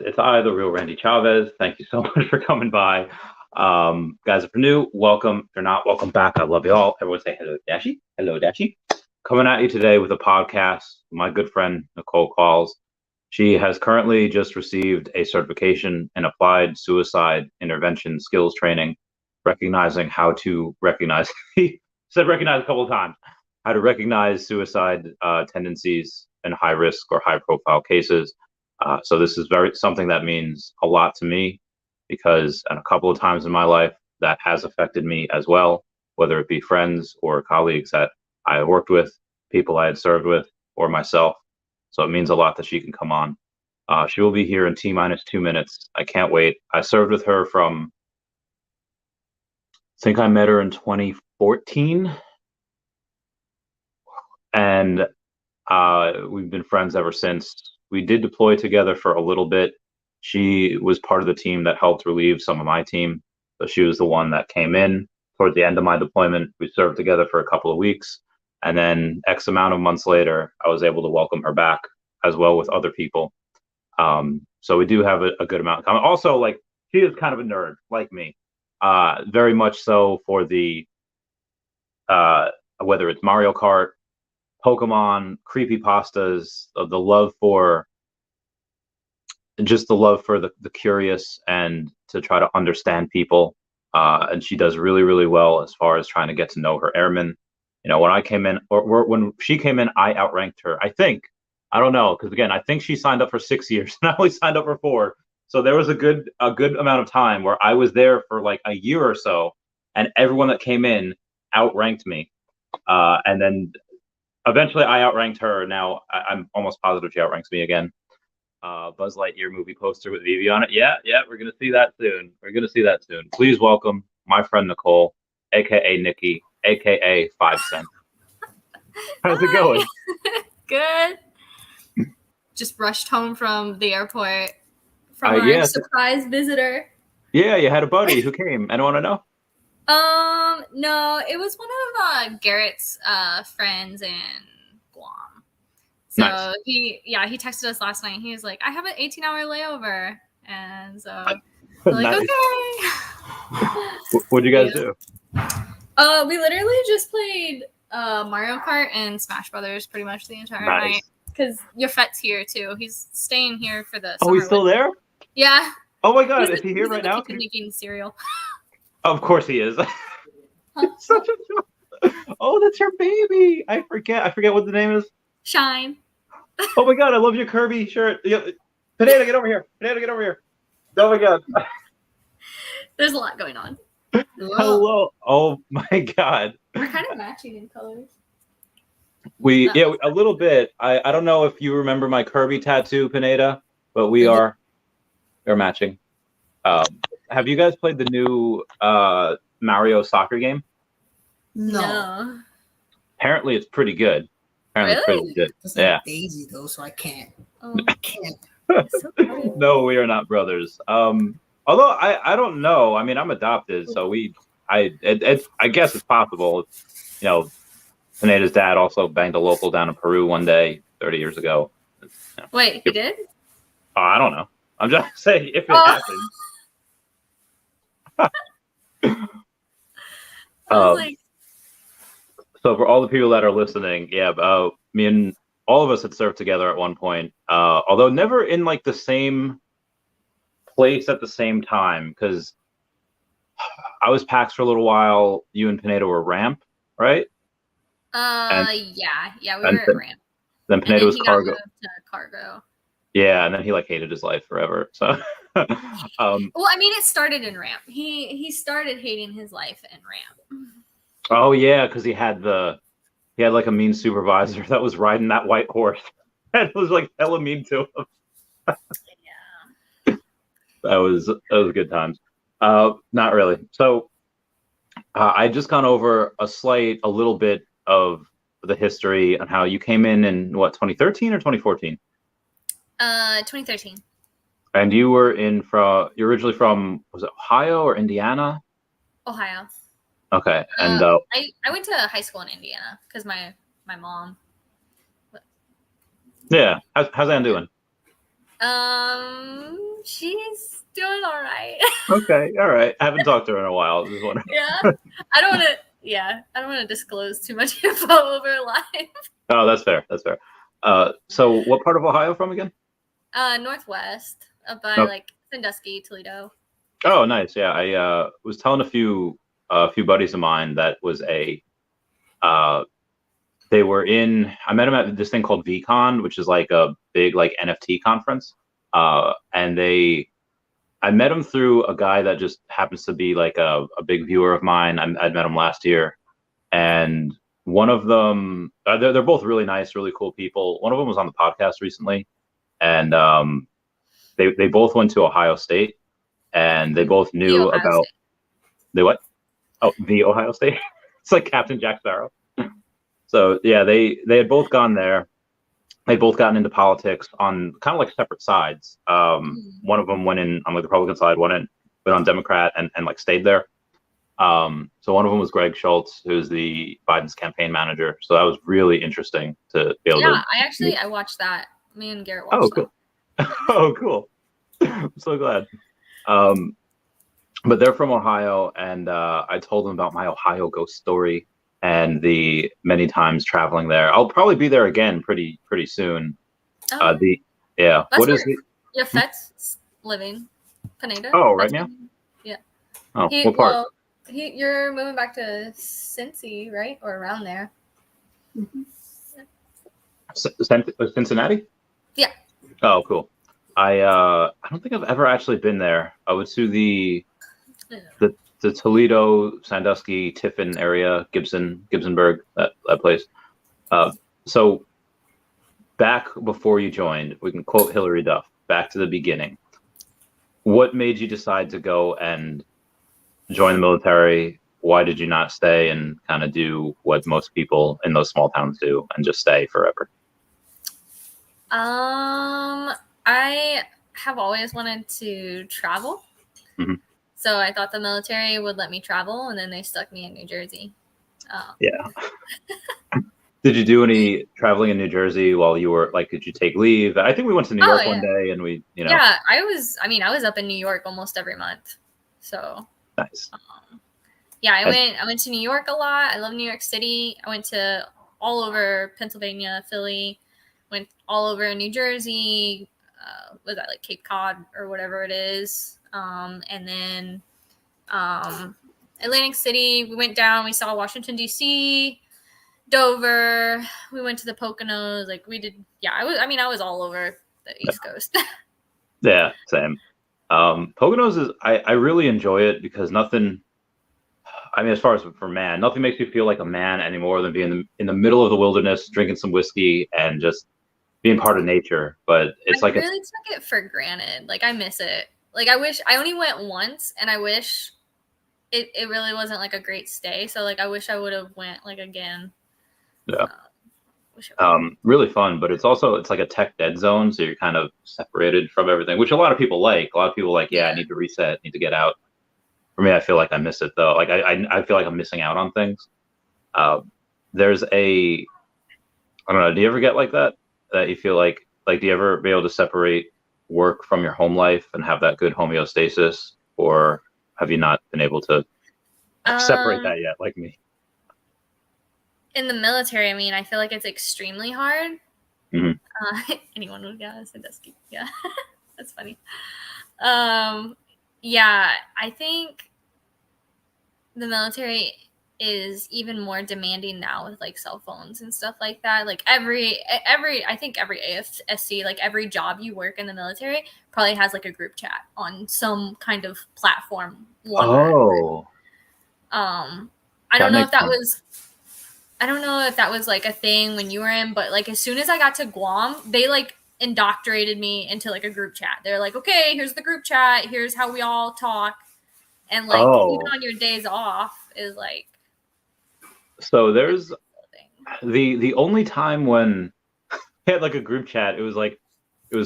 It's I, the real Randy Chavez. Thank you so much for coming by. Guys, if you're new, welcome. If you're not, welcome back. I love you all. Everyone say hello, Dashi. Hello, Dashi. Coming at you today with a podcast, my good friend, Nikkole Qualls. She has currently just received a certification in applied suicide intervention skills training, recognizing how to recognize, said recognize a couple of times, how to recognize suicide tendencies in high risk or high profile cases. So this is something that means a lot to me because at a couple of times in my life that has affected me as well, whether it be friends or colleagues that I had worked with, people I had served with, or myself. So it means a lot that she can come on. She will be here in T-2 minutes. I can't wait. I served with her from, I think I met her in 2014. And we've been friends ever since. We did deploy together for a little bit. She was part of the team that helped relieve some of my team. So she was the one that came in towards the end of my deployment. We served together for a couple of weeks. And then X amount of months later, I was able to welcome her back as well with other people. So we do have a good amount of common. Also, like, she is kind of a nerd like me. Very much so for the, whether it's Mario Kart, Pokemon, creepypastas, the love for the curious and to try to understand people. And she does really, really well as far as trying to get to know her airmen. You know, when I came in, or when she came in, I outranked her. I think, I don't know, because again, I think she signed up for 6 years and I only signed up for 4. So there was a good amount of time where I was there for like a year or so, and everyone that came in outranked me. And then eventually, I outranked her. Now I'm almost positive she outranks me again. Buzz Lightyear movie poster with veve on it. Yeah, we're gonna see that soon. Please welcome my friend Nikkole, aka Nikki, aka 5 Cent. How's it Hi. going? Good. Just rushed home from the airport from our Yeah, surprise visitor. yeah. You had a buddy who came. Anyone I know? No, it was one of Garrett's friends in Guam. Nice. So he texted us last night. He was like, I have an 18-hour layover. And so we're like, Nice. okay. What'd you guys do? We literally just played Mario Kart and Smash Brothers pretty much the entire night. Because Yafet's here too. He's staying here for the summer. Oh, he's still there? Yeah. Oh my God, is he here right now? He's making cereal. Of course he is. Such a joke. Oh, that's your baby. I forget what the name is. Shine. Oh my God, I love your Kirby shirt. Pineda, get over here. Oh my God. There's a lot going on. Hello. Oh my God. We're kind of matching in colors. A little bit. I don't know if you remember my Kirby tattoo, Pineda, but we're matching. Have you guys played the new Mario soccer game? No. Apparently it's pretty good. Really? It's pretty good. It's like Daisy though, so I can't. I can't. So No, we are not brothers. Although I don't know. I mean, I'm adopted, so I guess it's possible. You know, Pineda's dad also banged a local down in Peru one day 30 years ago. Wait, he did? I don't know. I'm just saying if it happened. So for all the people that are listening, me and all of us had served together at one point, although never in like the same place at the same time, because I was PAX for a little while. You and Pineda were Ramp, right? We were at Ramp. Then Pineda was Cargo. Got moved to Cargo. Yeah, and then he like hated his life forever. So, well, I mean, it started in Ramp. He started hating his life in Ramp. Oh yeah, because he had like a mean supervisor that was riding that white horse. And it was like hella mean to him. Yeah. That was good times. Not really. So I just gone over a little bit of the history on how you came in what, 2013 or 2014? 2013. And you were you're originally from, was it Ohio or Indiana? Ohio. Okay. And I went to high school in Indiana because my mom. Yeah. How's Ann doing? She's doing all right. Okay, all right. I haven't talked to her in a while. Just wondering. Yeah. I don't want to disclose too much info over live. Oh, that's fair. That's fair. So what part of Ohio from again? Northwest, up by Oh. like Sandusky, Toledo. Oh, nice. Yeah, I was telling a few buddies of mine that was they were in. I met them at this thing called VCon, which is like a big like NFT conference. And I met him through a guy that just happens to be like a big viewer of mine. I'd met him last year, and one of them, they're both really nice, really cool people. One of them was on the podcast recently, and they both went to Ohio State, and they both knew about they what? Oh, the Ohio State. It's like Captain Jack Sparrow. So yeah, they had both gone there. They both gotten into politics on kind of like separate sides. One of them went in on like the Republican side, went on Democrat, and like stayed there. So one of them was Greg Schultz, who's the Biden's campaign manager. So that was really interesting to be able to. Yeah, I watched that. Me and Garrett watched cool. Oh, cool. I'm so glad. But they're from Ohio, and I told them about my Ohio ghost story and the many times traveling there. I'll probably be there again pretty soon. Oh. What is the your Fet's living? Pineda? Oh, right now? Yeah. Oh, what part? Well, you're moving back to Cincy, right? Or around there. Cincinnati? Yeah. Oh, cool. I don't think I've ever actually been there. I was to the Toledo, Sandusky, Tiffin area, Gibsonburg, that place. So back before you joined, we can quote Hillary Duff, back to the beginning. What made you decide to go and join the military? Why did you not stay and kind of do what most people in those small towns do and just stay forever? I have always wanted to travel. Mm-hmm. So I thought the military would let me travel, and then they stuck me in New Jersey. Yeah. Did you do any traveling in New Jersey while you were like? Did you take leave? I think we went to New York one day, and we, Yeah, I was up in New York almost every month. So nice. I went to New York a lot. I love New York City. I went to all over Pennsylvania, Philly. Went all over New Jersey. Was that like Cape Cod or whatever it is? And then Atlantic City, we went down, we saw Washington, D.C., Dover, we went to the Poconos, like we did, I was all over the East Coast. Yeah, same. Poconos is, I really enjoy it because nothing, as far as for man, nothing makes me feel like a man anymore than being in the middle of the wilderness, drinking some whiskey and just being part of nature. But it's I really took it for granted. Like I miss it. Like I wish I only went once, and I wish it really wasn't like a great stay. So like I wish I would have went like again. Yeah. Really fun, but it's like a tech dead zone, so you're kind of separated from everything, which a lot of people like. A lot of people like, I need to reset, need to get out. For me, I feel like I miss it though. Like I feel like I'm missing out on things. There's I don't know. Do you ever get like that? That you feel like do you ever be able to separate work from your home life and have that good homeostasis, or have you not been able to separate that yet, like me? In the military, I feel like it's extremely hard. Mm-hmm. Anyone would guess Sandusky. Yeah, that's funny. Yeah, I think the military is even more demanding now with like cell phones and stuff like that. Like I think every AFSC, like every job you work in the military probably has like a group chat on some kind of platform. Oh. I don't know if that was like a thing when you were in, but like as soon as I got to Guam, they like indoctrinated me into like a group chat. They're like, okay, here's the group chat. Here's how we all talk. And like even on your days off is like. So there's the only time when I had like a group chat, it was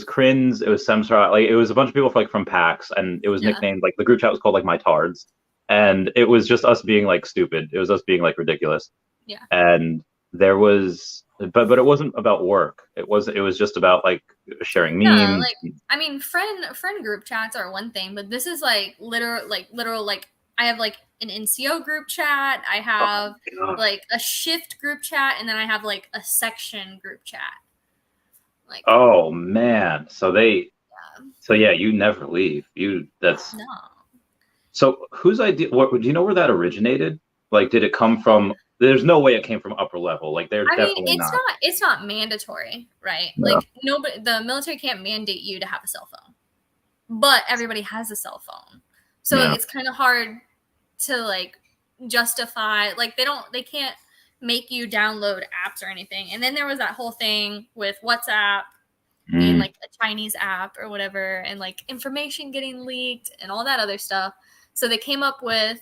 Crins, it was Semsra, like it was a bunch of people from PAX, and it was nicknamed, like the group chat was called like My Tards, and it was just us being like stupid. It was us being like ridiculous. Yeah. And there was, but it wasn't about work. It was just about like sharing Yeah, memes. like I mean, friend group chats are one thing, but this is like literal like I have like an NCO group chat, I have Oh, like a shift group chat, and then I have like a section group chat. Like oh man. yeah. So yeah, you never leave. That's No. so whose idea, what do you know where that originated? Like, did it come from, there's no way it came from upper level. Like they're I mean, definitely not. it's not mandatory, right? No. Like nobody, the military can't mandate you to have a cell phone, but everybody has a cell phone, so Yeah. it's kind of hard to like justify. Like they can't make you download apps or anything. And then there was that whole thing with WhatsApp being like a Chinese app or whatever, and like information getting leaked and all that other stuff. So they came up with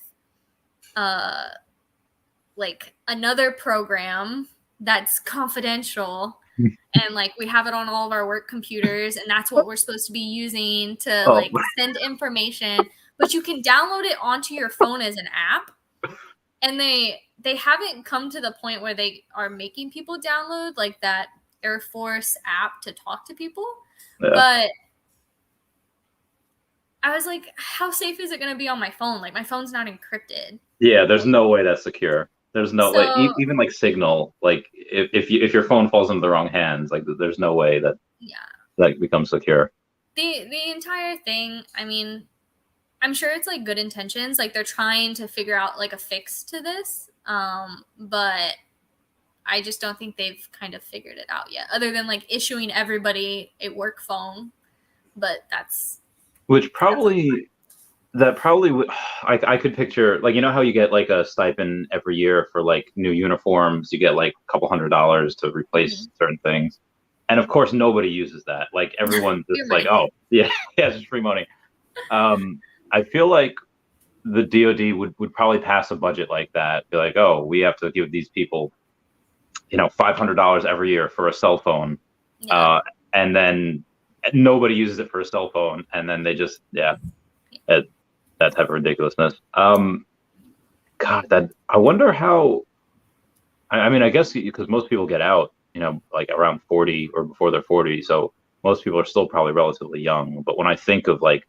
like another program that's confidential, and like we have it on all of our work computers, and that's what we're supposed to be using to Oh, like send information, but you can download it onto your phone as an app. And they haven't come to the point where they are making people download like that Air Force app to talk to people. yeah. But I was like, how safe is it going to be on my phone? Like my phone's not encrypted. Yeah, there's no way that's secure. There's no like So even like Signal, like if your phone falls into the wrong hands, like there's no way that yeah, that becomes secure. the entire thing, I mean, I'm sure it's like good intentions, like they're trying to figure out like a fix to this, but I just don't think they've kind of figured it out yet, other than like issuing everybody a work phone. But Which probably that probably would, I could picture, like, you know how you get like a stipend every year for like new uniforms, you get like a couple $100s to replace certain things, and of course nobody uses that. Like everyone's just like, oh yeah, yeah, it's just free money. I feel like the DoD would probably pass a budget like that, be like, oh, we have to give these people, you know, $500 every year for a cell phone, yeah. and then nobody uses it for a cell phone, and then they just that type of ridiculousness. God, that I wonder how. I mean, I guess because most people get out, you know, like around 40 or before they're 40, so most people are still probably relatively young. But when I think of like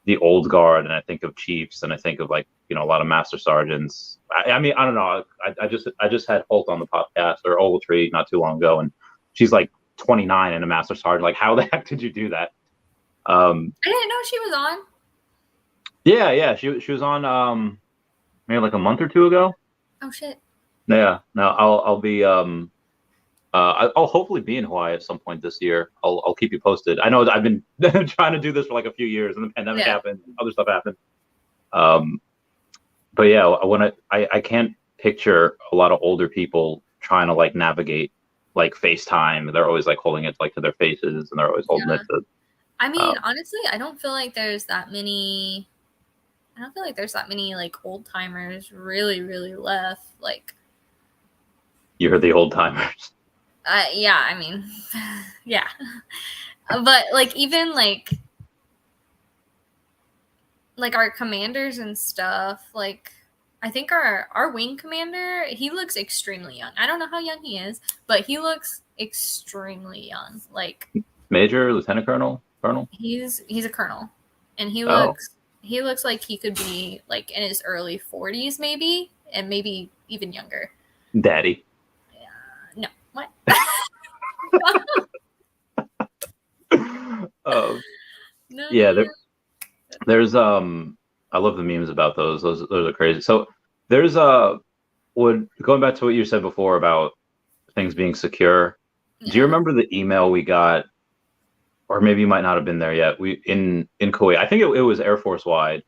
the old guard, and I think of chiefs, and I think of like, you know, a lot of master sergeants. I mean, I don't know. I just had Holt on the podcast, or Ogletree, not too long ago, and she's like 29 and a master sergeant. Like, how the heck did you do that? I didn't know she was on. Yeah, she was on maybe like a month or two ago. Oh shit. Yeah, no, I'll be I'll hopefully be in Hawaii at some point this year. I'll keep you posted. I know I've been trying to do this for like a few years, and the pandemic happened, other stuff happened. But yeah, I can't picture a lot of older people trying to like navigate like FaceTime. They're always like holding it like to their faces, and they're always holding it to. I mean, honestly, I don't feel like there's that many. I don't feel like there's that many like old timers really left. Like, You're the old timers. yeah, I mean, yeah, but like even like our commanders and stuff. Like, I think our wing commander, he looks extremely young. I don't know how young he is, but he looks extremely young. Like Major, lieutenant colonel. He's a colonel, and he looks like he could be like in his early 40s, maybe, and maybe even younger. Daddy. No, what? No, yeah, there's I love the memes about those. Those are crazy. So there's going back to what you said before about things being secure. Yeah. Do you remember the email we got? Or maybe you might not have been there yet. We in Kuwait, I think it was Air Force wide.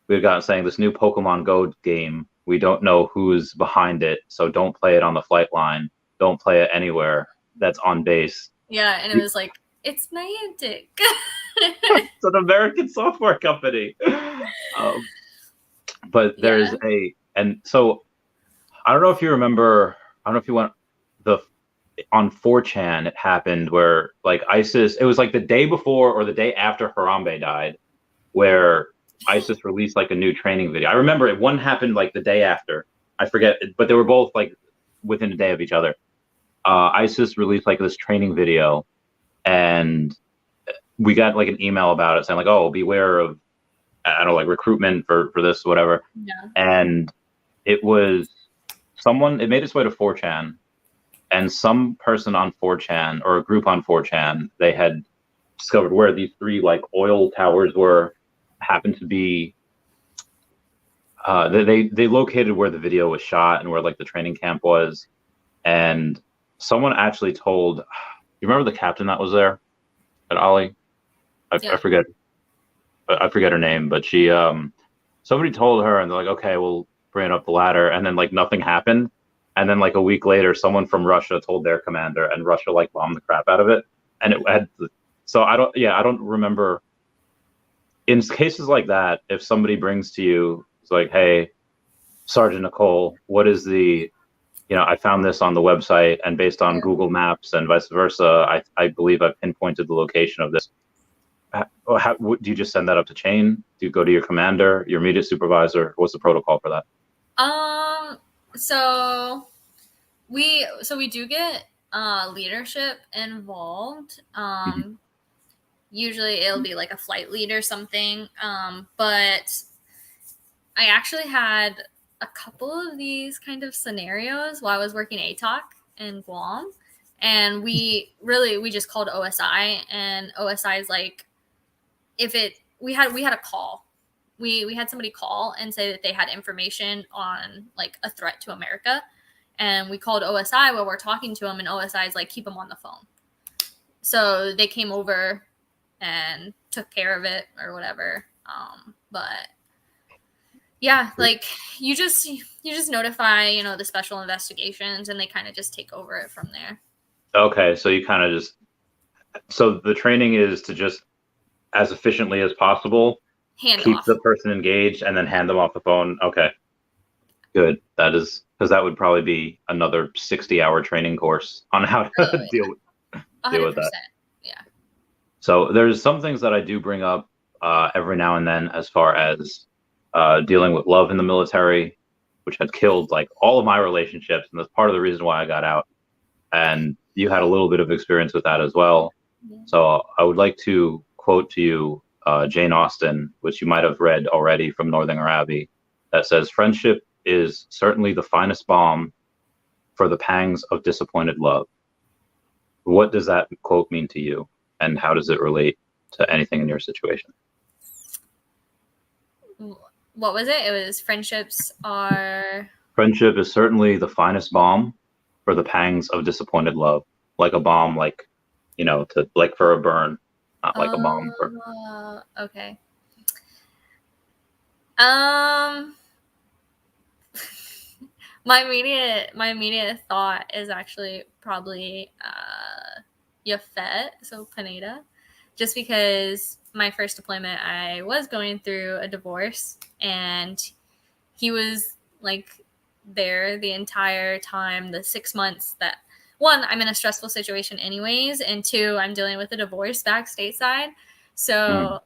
We had gotten saying this new Pokemon Go game. We don't know who's behind it, so don't play it on the flight line. Don't play it anywhere that's on base. Yeah, and it was like, it's Niantic. It's an American software company. But there's and so I don't know if you remember. I don't know if you went on 4chan, it happened where like ISIS, it was like the day before or the day after Harambe died, where ISIS released like a new training video. I remember it. One happened like the day after. I forget, but they were both like within a day of each other. ISIS released like this training video, and we got like an email about it saying like, oh, beware of, I don't know, like recruitment for this, whatever. Yeah. And it was someone, it made its way to 4chan, and some person on 4chan, or a group on 4chan, they had discovered where these 3 like oil towers were, happened to be, they located where the video was shot and where like the training camp was. And someone actually told, you remember the captain that was there at Ollie? I forget her name, but she, somebody told her, and they're like, okay, we'll bring it up the ladder, and then like nothing happened. And then like a week later, someone from Russia told their commander, and Russia like bombed the crap out of it. And it had, so I don't remember. In cases like that, if somebody brings to you, it's like, hey, Sergeant Nikkole, what is the, I found this on the website, and based on Google Maps and vice versa, I believe I've pinpointed the location of this. How, do you just send that up to chain? Do you go to your commander, your immediate supervisor? What's the protocol for that? So we do get leadership involved. Usually it'll be like a flight lead or something. But I actually had a couple of these kind of scenarios while I was working ATOC in Guam, and we just called OSI, and OSI is like, we had a call. We had somebody call and say that they had information on like a threat to America, and we called OSI while we're talking to them, and OSI is like, keep them on the phone. So they came over and took care of it or whatever. But yeah, like you just notify, the special investigations, and they kind of just take over it from there. Okay, so you kind of just, so the training is to just, as efficiently as possible, keep the person engaged and then hand them off the phone. Okay, good. That is, because that would probably be another 60-hour training course on how to deal with that. Yeah. So there's some things that I do bring up every now and then, as far as dealing with love in the military, which had killed like all of my relationships, and that's part of the reason why I got out. And you had a little bit of experience with that as well. Yeah. So I would like to quote to you Jane Austen, which you might have read already, from Northern Araby, that says, friendship is certainly the finest balm for the pangs of disappointed love. What does that quote mean to you, and how does it relate to anything in your situation? What was it? It was friendship is certainly the finest balm for the pangs of disappointed love. Like a balm, like, to like for a burn, not like a balm for. Okay. My immediate thought is actually probably Yafet, so Pineda, just because my first deployment, I was going through a divorce, and he was like there the entire time, the 6 months that, one, I'm in a stressful situation anyways, and 2, I'm dealing with a divorce back stateside. So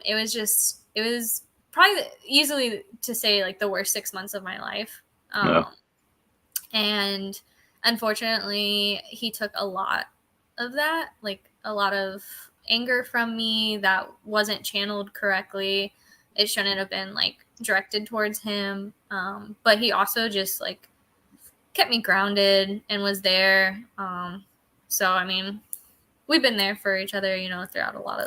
it was probably easily to say like the worst 6 months of my life. And unfortunately, he took a lot of that, like a lot of anger from me that wasn't channeled correctly. It shouldn't have been like directed towards him. But he also just like kept me grounded and was there. So I mean, we've been there for each other, throughout a lot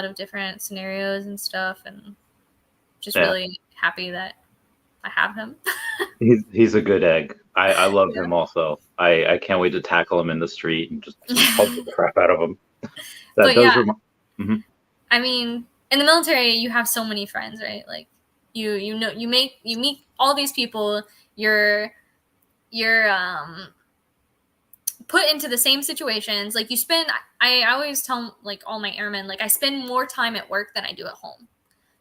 of different scenarios and stuff, and just really happy that I have him. He's a good egg. I love him also. I can't wait to tackle him in the street and just pump the crap out of him. I mean, in the military, you have so many friends, right? Like you meet all these people. You're put into the same situations. Like I always tell like all my airmen, like I spend more time at work than I do at home.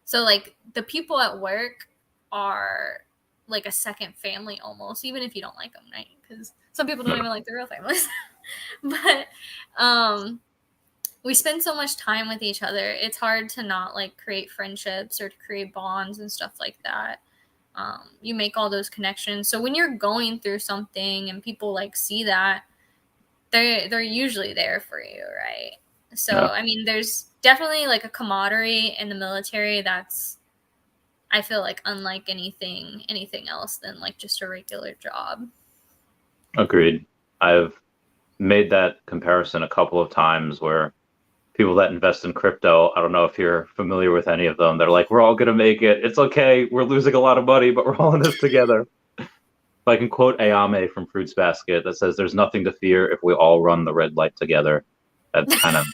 So like the people at work are like a second family almost, even if you don't like them, right? Because some people don't even like their real families. But we spend so much time with each other. It's hard to not like create friendships or to create bonds and stuff like that. You make all those connections. So when you're going through something and people like see that, they're usually there for you, right? So, Yeah. I mean, there's definitely like a camaraderie in the military that's, I feel like, unlike anything else than like just a regular job. Agreed. I've made that comparison a couple of times where people that invest in crypto, I don't know if you're familiar with any of them, they're like, we're all going to make it. It's okay. We're losing a lot of money, but we're all in this together. If I can quote Ayame from Fruits Basket that says, there's nothing to fear if we all run the red light together. That's kind of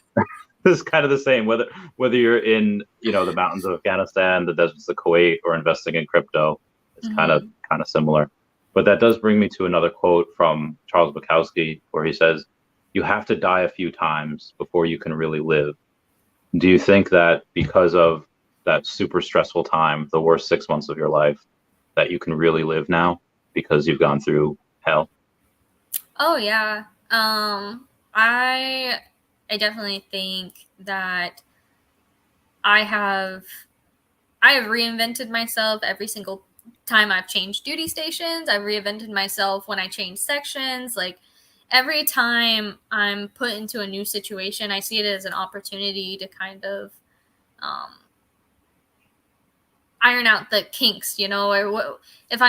this is kind of the same, whether you're in, the mountains of Afghanistan, the deserts of Kuwait, or investing in crypto. It's kind of similar. But that does bring me to another quote from Charles Bukowski, where he says, you have to die a few times before you can really live. Do you think that because of that super stressful time, the worst 6 months of your life, that you can really live now because you've gone through hell? Oh yeah. I definitely think that I have reinvented myself every single time I've changed duty stations. I've reinvented myself when I change sections. Like every time I'm put into a new situation, I see it as an opportunity to kind of iron out the kinks, or what, if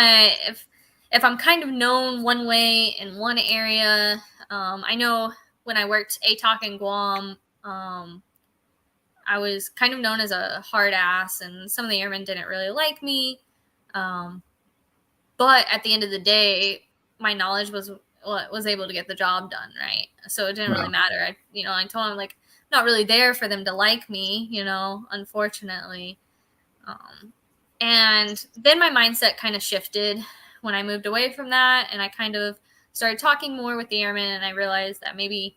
I'm kind of known one way in one area. I know when I worked ATOC in Guam, I was kind of known as a hard ass, and some of the airmen didn't really like me. But at the end of the day, my knowledge was what was able to get the job done, right? So it didn't really matter. I told them, like, I'm not really there for them to like me, unfortunately. And then my mindset kind of shifted when I moved away from that, and I kind of started talking more with the airmen, and I realized that maybe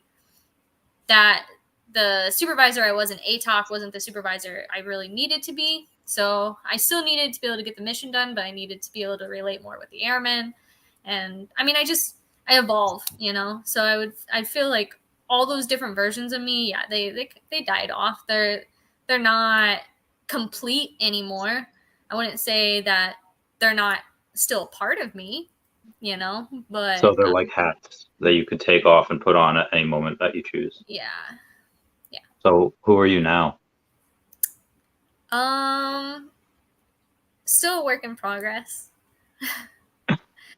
that the supervisor I was in ATOC wasn't the supervisor I really needed to be. So I still needed to be able to get the mission done, but I needed to be able to relate more with the airmen. And I mean, I evolve, so I feel like all those different versions of me, yeah, they died off. They're not complete anymore. I wouldn't say that they're not still a part of me, but So they're like hats that you could take off and put on at any moment that you choose. yeah. So who are you now? Still a work in progress.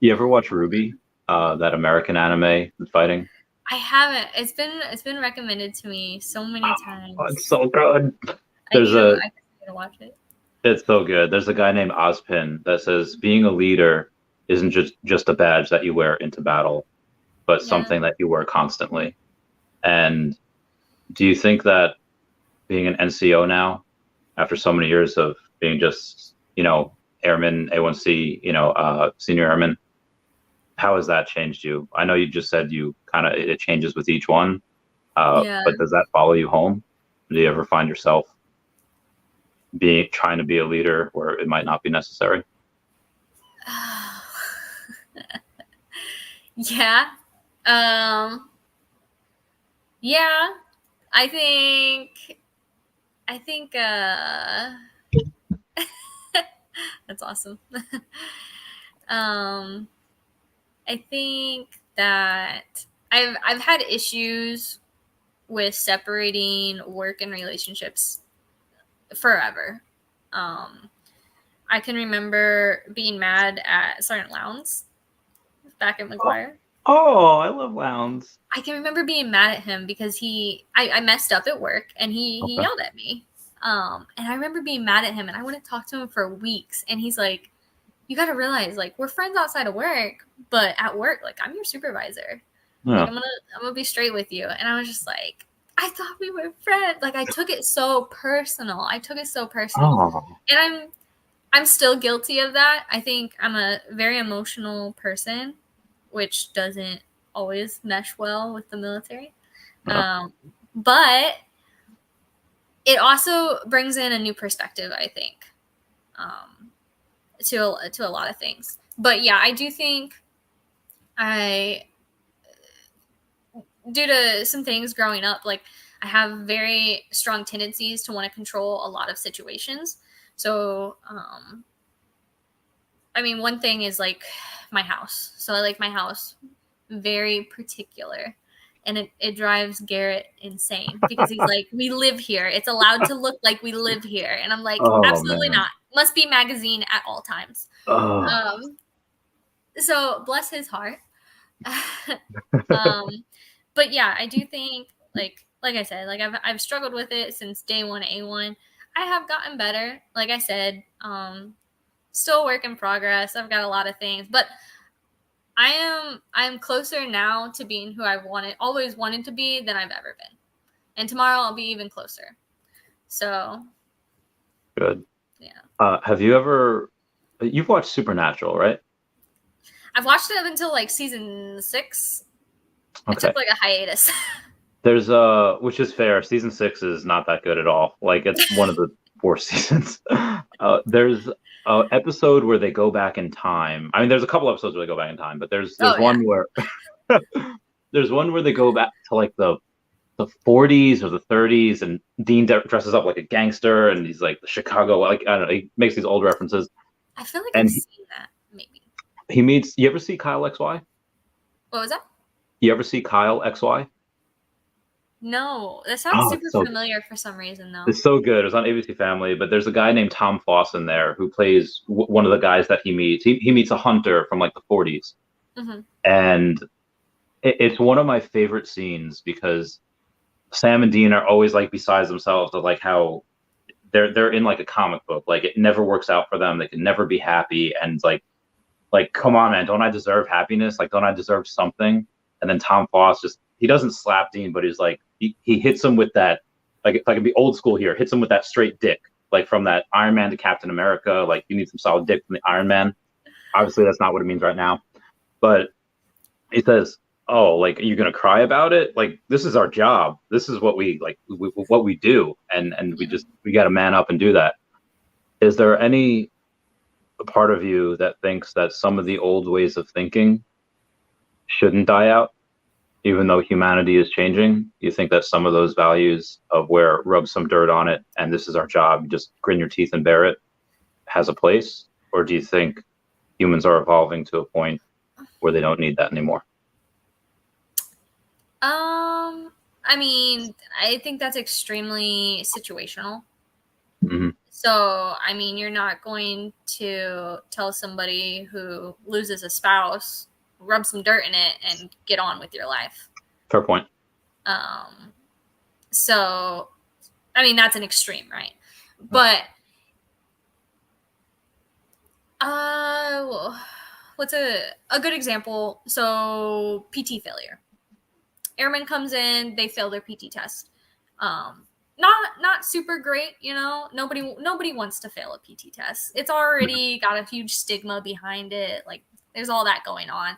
You ever watch Ruby, that American anime fighting? I haven't. It's been recommended to me so many times. Oh, it's so good. I need to watch it. It's so good. There's a guy named Ozpin that says being a leader isn't just a badge that you wear into battle, but something that you wear constantly. And do you think that being an NCO now, after so many years of being just, airman, A1C, senior airman, how has that changed you? I know you just said it changes with each one, but does that follow you home? Do you ever find yourself trying to be a leader where it might not be necessary? Yeah. Yeah. I think that's awesome. I think that I've had issues with separating work and relationships forever. I can remember being mad at Sergeant Lowndes back at McGuire. Oh, I love Lowndes. I can remember being mad at him because I messed up at work, and he yelled at me. And I remember being mad at him, and I wouldn't talk to him for weeks. And he's like, you got to realize, like, we're friends outside of work, but at work, like, I'm your supervisor. Yeah. Like, I'm gonna be straight with you. And I was just like, I thought we were friends. Like, I took it so personal. Oh. And I'm still guilty of that. I think I'm a very emotional person, which doesn't always mesh well with the military. Yeah. But it also brings in a new perspective, I think, to a lot of things. But yeah, I do think due to some things growing up, like, I have very strong tendencies to want to control a lot of situations. So, I mean, one thing is like my house. So I like my house very particular. And it drives Garrett insane because he's like, we live here. It's allowed to look like we live here. And I'm like, Oh, absolutely man. not. Must be magazine at all times. Oh. So bless his heart. But yeah, I do think like I said, like I've struggled with it since day one, A1. I have gotten better. Like I said, still a work in progress. I've got a lot of things, but I'm closer now to being who I've always wanted to be than I've ever been. And tomorrow I'll be even closer. So Good. Yeah. Have you've watched Supernatural, right? I've watched it up until like season 6. Okay. It took like a hiatus. There's which is fair. Season 6 is not that good at all. Like it's one of the 4 seasons. There's an episode where they go back in time. I mean, there's a couple episodes where they go back in time, but there's one where there's one where they go back to like the 40s or the 30s, and Dean dresses up like a gangster, and he's like the Chicago, like I don't know, he makes these old references. I feel like I've seen that maybe. He meets. You ever see Kyle XY? What was that? You ever see Kyle XY? No, that sounds super familiar for some reason, though. It's so good. It was on ABC Family, but there's a guy named Tom Foss in there who plays one of the guys that he meets. He meets a hunter from like the 40s, and it's one of my favorite scenes because Sam and Dean are always like besides themselves of like how they're in like a comic book. Like it never works out for them. They can never be happy, and like come on, man, don't I deserve happiness? Like, don't I deserve something? And then Tom Foss he doesn't slap Dean, but he's like, he hits him with that, like, if I can be old school here, hits him with that straight dick, like from that Iron Man to Captain America. Like, you need some solid dick from the Iron Man. Obviously, that's not what it means right now. But he says, oh, like, are you going to cry about it? Like, this is our job. This is what we what we do. And we got to man up and do that. Is there any part of you that thinks that some of the old ways of thinking shouldn't die out, even though humanity is changing? You think that some of those values of where rub some dirt on it and this is our job, just grin your teeth and bear it, has a place? Or do you think humans are evolving to a point where they don't need that anymore? I mean, I think that's extremely situational. Mm-hmm. So, I mean, you're not going to tell somebody who loses a spouse, rub some dirt in it and get on with your life. Fair point. So, I mean, that's an extreme, right? But, what's a good example? So, PT failure. Airman comes in, they fail their PT test. Not super great, you know. Nobody wants to fail a PT test. It's already got a huge stigma behind it. Like, there's all that going on.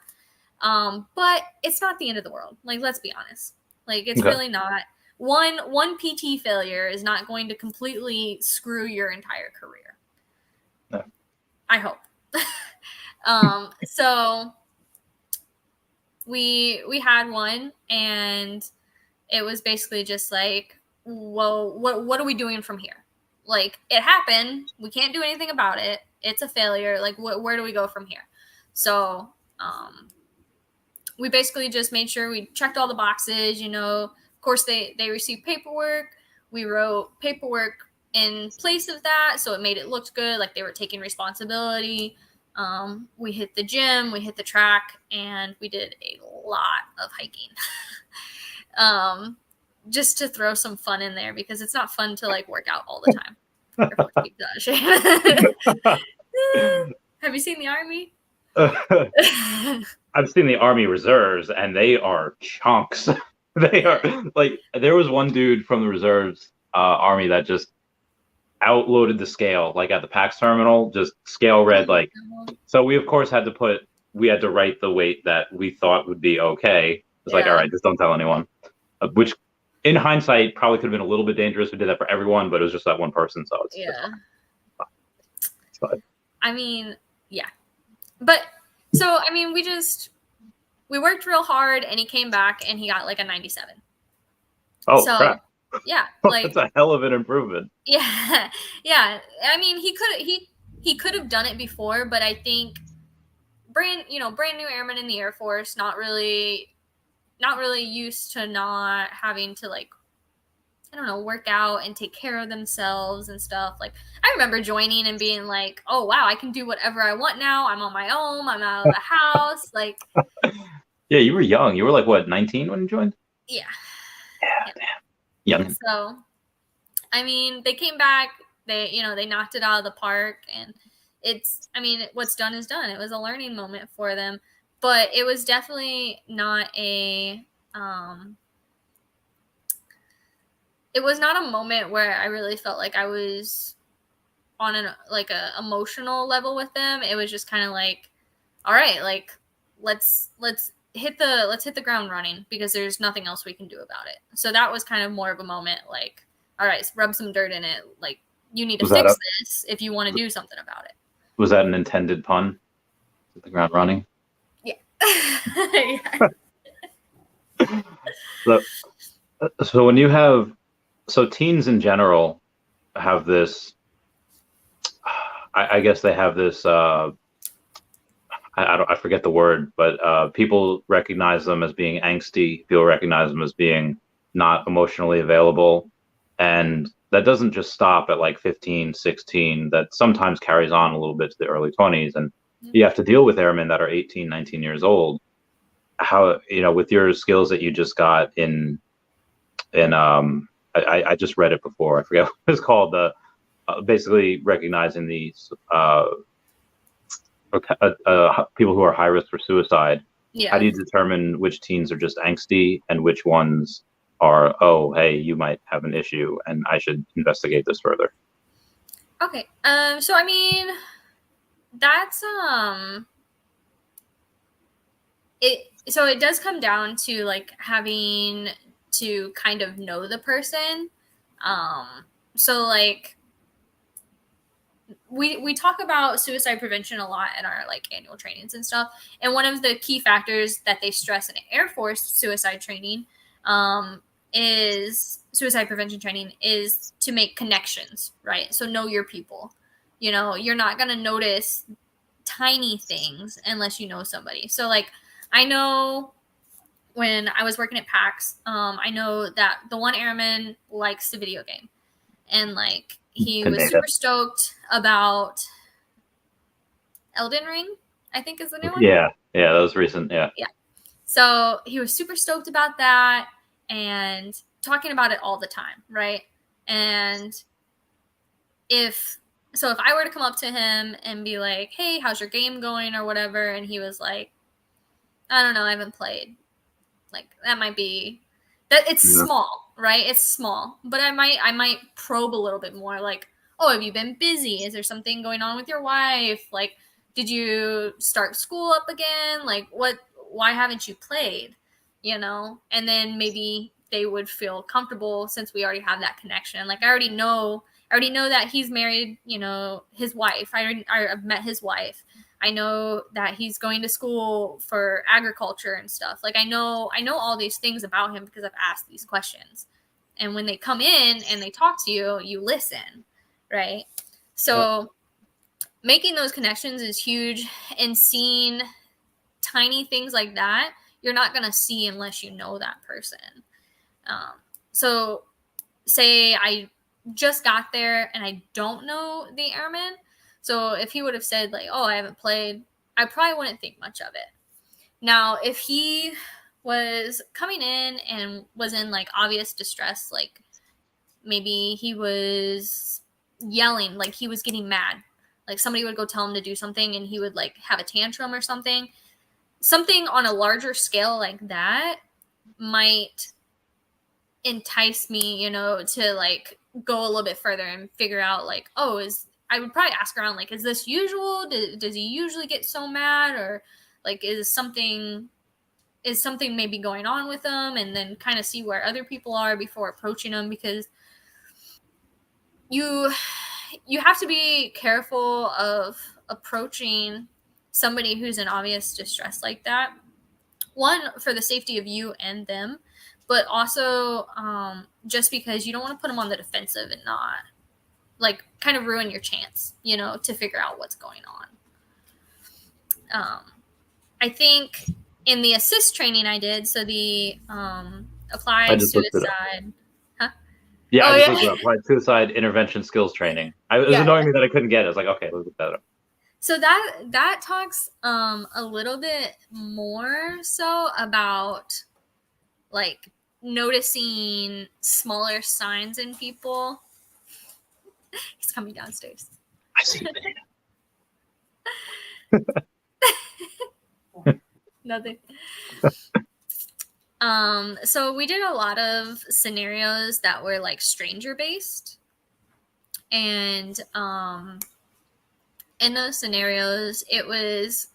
But it's not the end of the world. Like, let's be honest. Like, it's really not. One PT failure is not going to completely screw your entire career. No. I hope. So we had one, and it was basically just like, well, what are we doing from here? Like, it happened. We can't do anything about it. It's a failure. Like, where do we go from here? So, we basically just made sure we checked all the boxes, you know. Of course, they received paperwork. We wrote paperwork in place of that, so it made it look good, like they were taking responsibility. We hit the gym, we hit the track, and we did a lot of hiking. Just to throw some fun in there, because it's not fun to like work out all the time. Have you seen the Army? I've seen the Army Reserves, and they are chunks. They are like, there was one dude from the Reserves Army that just outloaded the scale, like at the PAX terminal, just scale read like. So we of course had to write the weight that we thought would be okay. It's like, all right, just don't tell anyone. Which, in hindsight, probably could have been a little bit dangerous. We did that for everyone, but it was just that one person, so it's it's fine. I mean, yeah. But, so, I mean, we worked real hard, and he came back, and he got, like, a 97. Oh, so, crap. Yeah. Like, that's a hell of an improvement. Yeah. Yeah. I mean, he could have done it before, but I think brand new airman in the Air Force, not really not really used to not having to like, I don't know, work out and take care of themselves and stuff. Like, I remember joining and being like, oh, wow, I can do whatever I want now. I'm on my own. I'm out of the house. Like, Yeah, you were young. You were like, what, 19 when you joined? yeah. Yeah, damn. Young. So, I mean, they came back. They knocked it out of the park. And what's done is done. It was a learning moment for them. But it was definitely not it was not a moment where I really felt like I was on a emotional level with them. It was just kind of like, all right, like let's hit the ground running because there's nothing else we can do about it. So that was kind of more of a moment like, all right, rub some dirt in it. Like, you need to fix this if you want to do something about it. Was that an intended pun? Hit the ground running? Yeah. Yeah. So when you have, so teens in general have this, I guess they have this, I forget the word, but people recognize them as being angsty. People recognize them as being not emotionally available. And that doesn't just stop at like 15, 16. That sometimes carries on a little bit to the early 20s. And you have to deal with airmen that are 18, 19 years old. How, with your skills that you just got I just read it before. I forget what it's called. The basically recognizing these people who are high risk for suicide. Yeah. How do you determine which teens are just angsty and which ones are, oh, hey, you might have an issue and I should investigate this further? Okay. So I mean, that's it does come down to like having to kind of know the person. So like we talk about suicide prevention a lot in our like annual trainings and stuff. And one of the key factors that they stress in Air Force suicide training is suicide prevention training is to make connections, right? So know your people. You're not going to notice tiny things unless you know somebody. So like, I know when I was working at PAX, I know that the one airman likes the video game, and like he was super stoked about Elden Ring, I think is the new one. Yeah, that was recent. Yeah. So he was super stoked about that and talking about it all the time, right? And if I were to come up to him and be like, hey, how's your game going or whatever, and he was like, I don't know, I haven't played. Like, that might be that it's small, right? It's small. But I might probe a little bit more, like, oh, have you been busy? Is there something going on with your wife? Like, did you start school up again? Like, why haven't you played? And then maybe they would feel comfortable since we already have that connection. Like, I already know that he's married, his wife. I've met his wife. I know that he's going to school for agriculture and stuff. Like, I know all these things about him because I've asked these questions. And when they come in and they talk to you, you listen, right? So making those connections is huge, and seeing tiny things like that, you're not going to see unless you know that person. So say I just got there and I don't know the airman. So if he would have said like, oh, I haven't played, I probably wouldn't think much of it. Now, if he was coming in and was in like obvious distress, like maybe he was yelling, like he was getting mad, like somebody would go tell him to do something and he would like have a tantrum or something on a larger scale like that might entice me, to like go a little bit further and figure out like, oh, I would probably ask around, like, is this usual? Does he usually get so mad? Or like, is something maybe going on with him? And then kind of see where other people are before approaching them, because you have to be careful of approaching somebody who's in obvious distress like that. One, for the safety of you and them, but also just because you don't want to put them on the defensive and not like kind of ruin your chance, to figure out what's going on. I think in the assist training I did, so the I applied just looked it up. suicide. Huh? Yeah, Oh, I just yeah. looked it up. Applied suicide intervention skills training. It was Yeah, annoying me that I couldn't get it. I was like, okay, let's look that up. So that talks a little bit more so about like noticing smaller signs in people. He's coming downstairs. I see. Nothing. So we did a lot of scenarios that were like stranger based. And in those scenarios, it was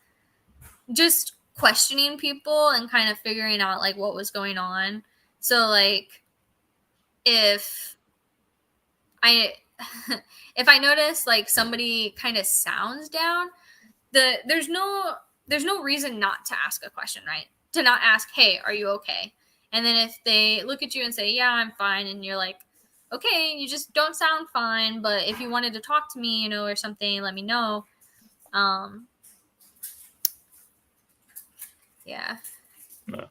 just questioning people and kind of figuring out like what was going on. So like if I if I notice like somebody kind of sounds down, there's no reason not to ask a question, right? To not ask, hey, are you okay? And then if they look at you and say, yeah, I'm fine, and you're like, okay, you just don't sound fine, but if you wanted to talk to me, or something, let me know. Yeah. No.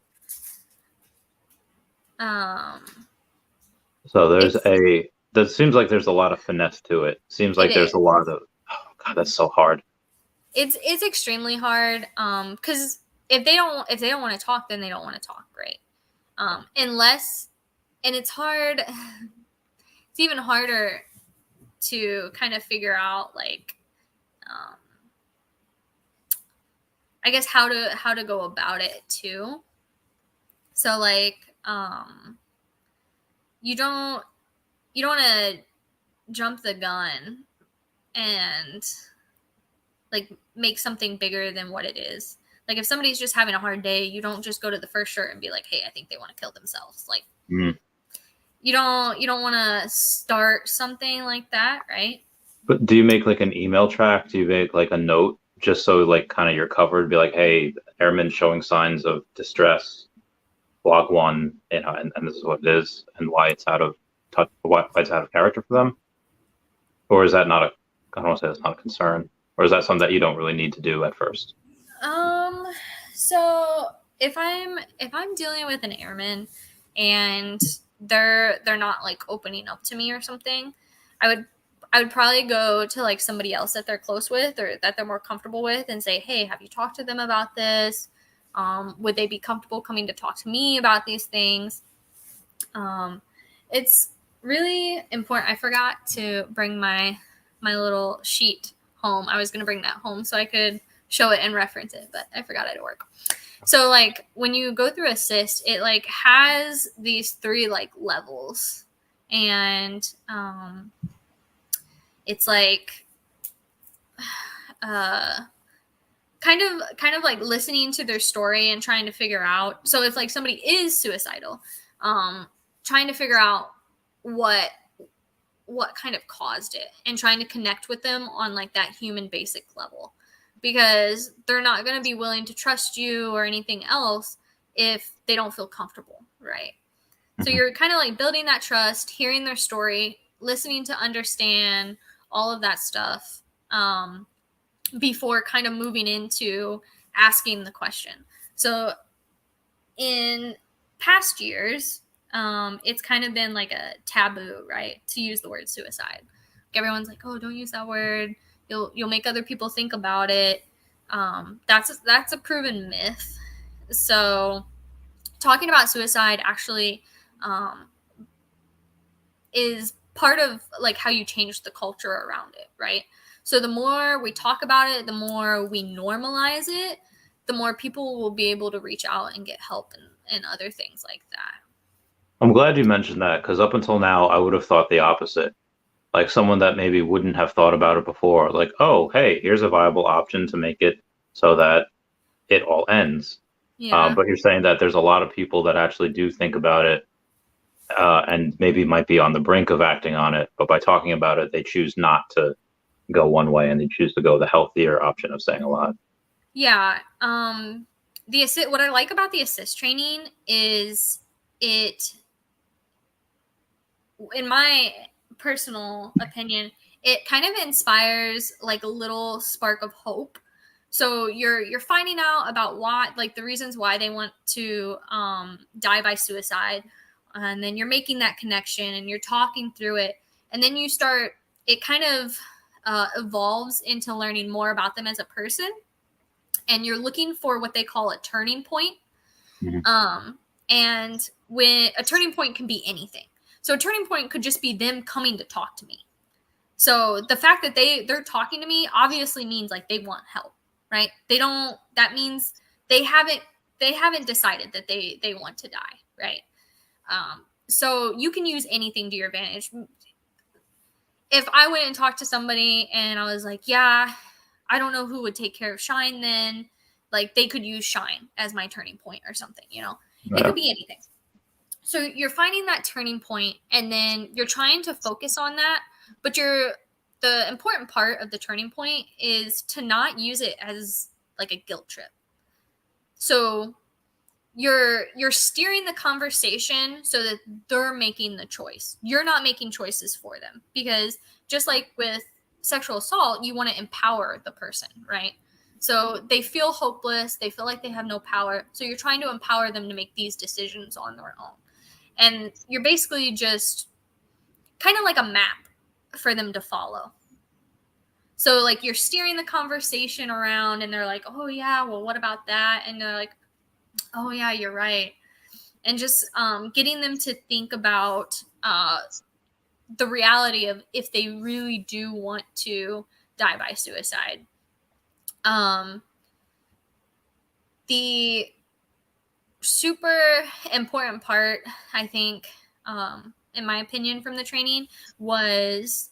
So that seems like there's a lot of finesse to it. Seems like there's a lot of, oh God, that's so hard. It's extremely hard. Because if they don't want to talk, then they don't want to talk, right? And it's hard. It's even harder to kind of figure out like, I guess how to go about it too. So like, you don't want to jump the gun and like make something bigger than what it is. Like if somebody's just having a hard day, you don't just go to the first shirt and be like, hey, I think they want to kill themselves. Like you don't want to start something like that, right? But do you make like an email track? Do you make like a note just so like kind of you're covered? Be like, hey, airman showing signs of distress, log one, and this is what it is, and why it's out of touch, why it's out of character for them? Or is that not I don't want to say that's not a concern, or is that something that you don't really need to do at first? So if I'm dealing with an airman and they're not like opening up to me or something, I would probably go to like somebody else that they're close with or that they're more comfortable with and say, hey, have you talked to them about this? Would they be comfortable coming to talk to me about these things? It's really important. I forgot to bring my little sheet home. I was going to bring that home so I could show it and reference it, but I forgot it at work. So like when you go through assist, it like has these 3 like levels, and it's like kind of like listening to their story and trying to figure out. So if like somebody is suicidal, trying to figure out what kind of caused it and trying to connect with them on like that human basic level, because they're not going to be willing to trust you or anything else if they don't feel comfortable, right? So you're kind of like building that trust, hearing their story, listening to understand all of that stuff, before kind of moving into asking the question. So in past years, it's kind of been like a taboo, right, to use the word suicide. Everyone's like, oh, don't use that word. You'll make other people think about it. That's a proven myth. So talking about suicide actually is part of like how you change the culture around it, right? So the more we talk about it, the more we normalize it, the more people will be able to reach out and get help and other things like that. I'm glad you mentioned that, because up until now, I would have thought the opposite. Like someone that maybe wouldn't have thought about it before, like, oh, hey, here's a viable option to make it so that it all ends. Yeah. But you're saying that there's a lot of people that actually do think about it, and maybe might be on the brink of acting on it, but by talking about it, they choose not to go one way and they choose to go the healthier option of saying a lot. Yeah. What I like about the assist training is it, in my personal opinion, it kind of inspires like a little spark of hope So you're finding out about why, like the reasons why they want to die by suicide, and then you're making that connection and you're talking through it, and then you start. It kind of evolves into learning more about them as a person, and you're looking for what they call a turning point. Mhm. And when a turning point can be anything. So a turning point could just be them coming to talk to me. So the fact that they're talking to me obviously means like they want help, right? That means they haven't decided that they want to die, right? So you can use anything to your advantage. If I went and talked to somebody and I was like, yeah, I don't know who would take care of Shine then, like they could use Shine as my turning point or something, It could be anything. So you're finding that turning point and then you're trying to focus on that, but the important part of the turning point is to not use it as like a guilt trip. So you're steering the conversation so that they're making the choice. You're not making choices for them, because just like with sexual assault, you want to empower the person, right? So they feel hopeless, they feel like they have no power. So you're trying to empower them to make these decisions on their own. And you're basically just kind of like a map for them to follow. So like you're steering the conversation around and they're like, oh yeah, well, what about that? And they're like, oh yeah, you're right. And just getting them to think about the reality of if they really do want to die by suicide. The super important part, I think, in my opinion, from the training was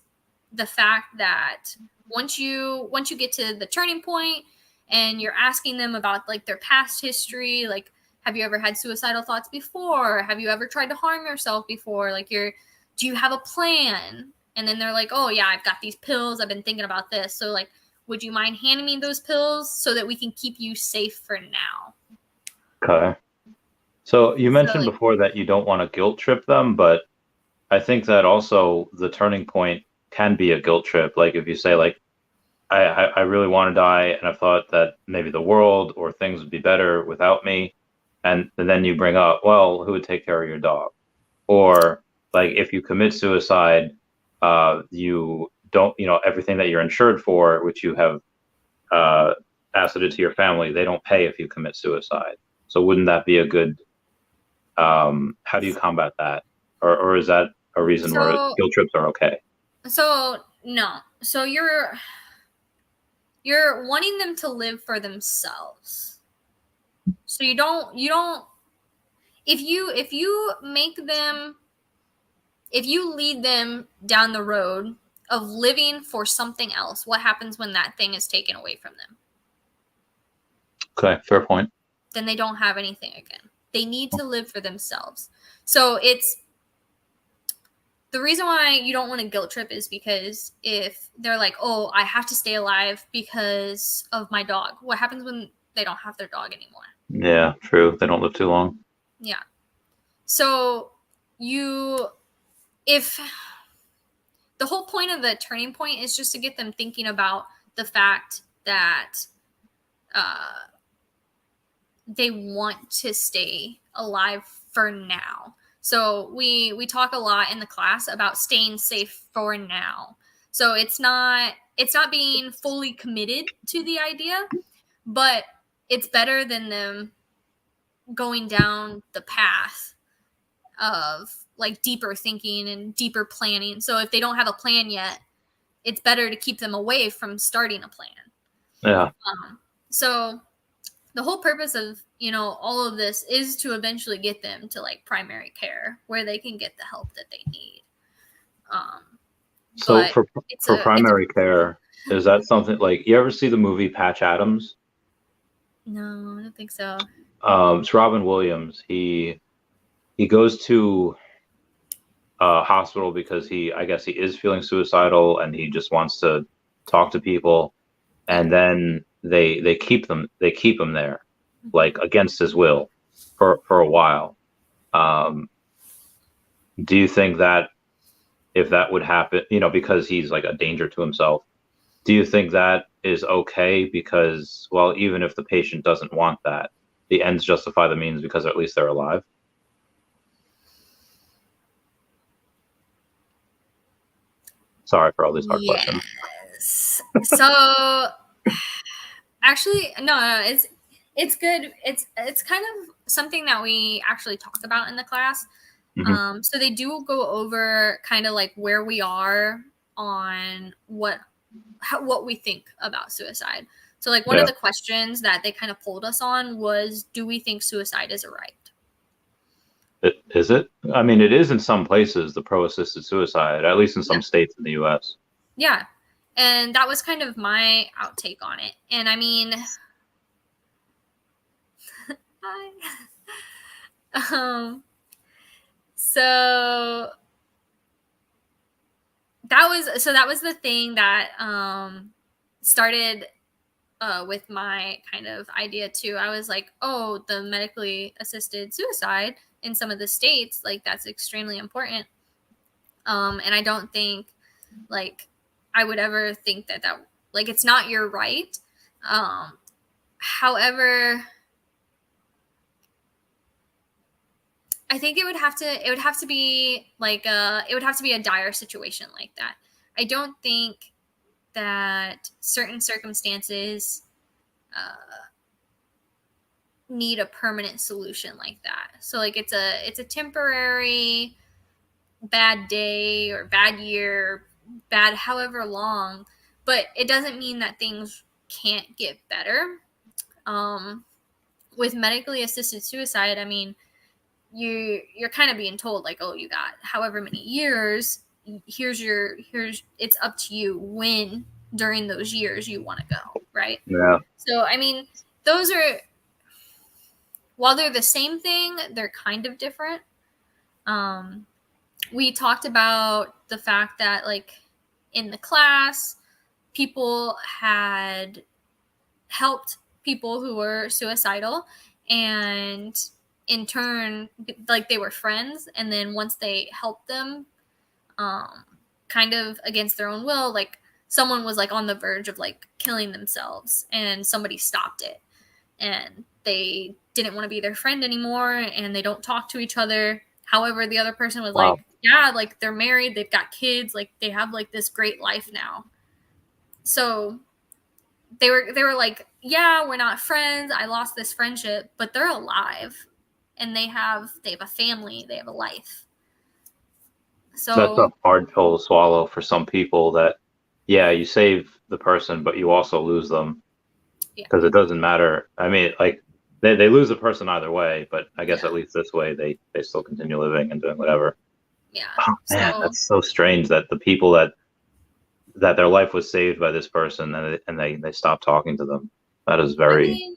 the fact that once you get to the turning point and you're asking them about like their past history, like have you ever had suicidal thoughts before? Have you ever tried to harm yourself before? Like do you have a plan? And then they're like, oh yeah, I've got these pills. I've been thinking about this. So like, would you mind handing me those pills so that we can keep you safe for now? Okay. So you mentioned like, before that you don't want to guilt trip them, but I think that also the turning point can be a guilt trip. Like if you say like, I really want to die and I thought that maybe the world or things would be better without me. And then you bring up, well, who would take care of your dog? Or like if you commit suicide, you don't, everything that you're insured for, which you have asserted to your family, they don't pay if you commit suicide. So wouldn't that be a good, how do you combat that? Or is that a reason where guilt trips are okay? So no. So you're wanting them to live for themselves. So you don't if you make them, if you lead them down the road of living for something else, what happens when that thing is taken away from them? Okay, fair point. Then they don't have anything again. They need to live for themselves. So it's the reason why you don't want to guilt trip is because if they're like, oh, I have to stay alive because of my dog, what happens when they don't have their dog anymore? Yeah, true. They don't live too long. Yeah. So if the whole point of the turning point is just to get them thinking about the fact that they want to stay alive for now. So we talk a lot in the class about staying safe for now. So it's not being fully committed to the idea, but it's better than them going down the path of like deeper thinking and deeper planning. So if they don't have a plan yet, it's better to keep them away from starting a plan. Yeah. So the whole purpose of, all of this is to eventually get them to like primary care where they can get the help that they need. So for primary care, is that something like you ever see the movie Patch Adams? No, I don't think so. It's Robin Williams. He goes to a hospital because I guess he is feeling suicidal and he just wants to talk to people. And then they keep him there, like against his will for a while. Do you think that if that would happen, because he's like a danger to himself, Do you think that is okay? Because, well, even if the patient doesn't want that, the ends justify the means because at least they're alive. Sorry for all these hard questions. Yes. So actually, no, it's good. It's kind of something that we actually talk about in the class. Mhm. So they do go over kind of like where we are on what we think about suicide. So like one Yeah. of the questions that they kind of polled us on was, do we think suicide is a right? Is it? I mean, it is in some places, the pro-assisted suicide, at least in Yeah. some states in the U.S. Yeah. And that was kind of my outtake on it. And I mean, so that was the thing that started with my kind of idea too. I was like, oh, the medically assisted suicide in some of the states, like that's extremely important. And I don't think like I would ever think that like it's not your right. However, I think it would have to be like it would have to be a dire situation like that. I don't think that certain circumstances need a permanent solution like that. So like it's a temporary bad day or bad year, bad however long, but it doesn't mean that things can't get better. With medically assisted suicide, I mean, you're kind of being told like, oh, you got however many years. Here's it's up to you when during those years you want to go, right? Yeah. So I mean, those are, while they're the same thing, they're kind of different. We talked about the fact that like in the class, people had helped people who were suicidal, and in turn, like they were friends, and then once they helped them, kind of against their own will, like someone was like on the verge of like killing themselves, and somebody stopped it, and they didn't want to be their friend anymore, and they don't talk to each other. However, the other person was Wow. like, yeah, like they're married, they've got kids, like they have like this great life now. So they were like, yeah, we're not friends, I lost this friendship, but they're alive, and they have a family, they have a life. That's a So hard pill to swallow for some people that, yeah, you save the person, but you also lose them yeah, because it doesn't matter. I mean, like they lose the person either way, but I guess yeah, at least this way they still continue living and doing whatever. yeah. Oh, man, So that's so strange that the people that their life was saved by this person and they stopped talking to them. That is I very, mean,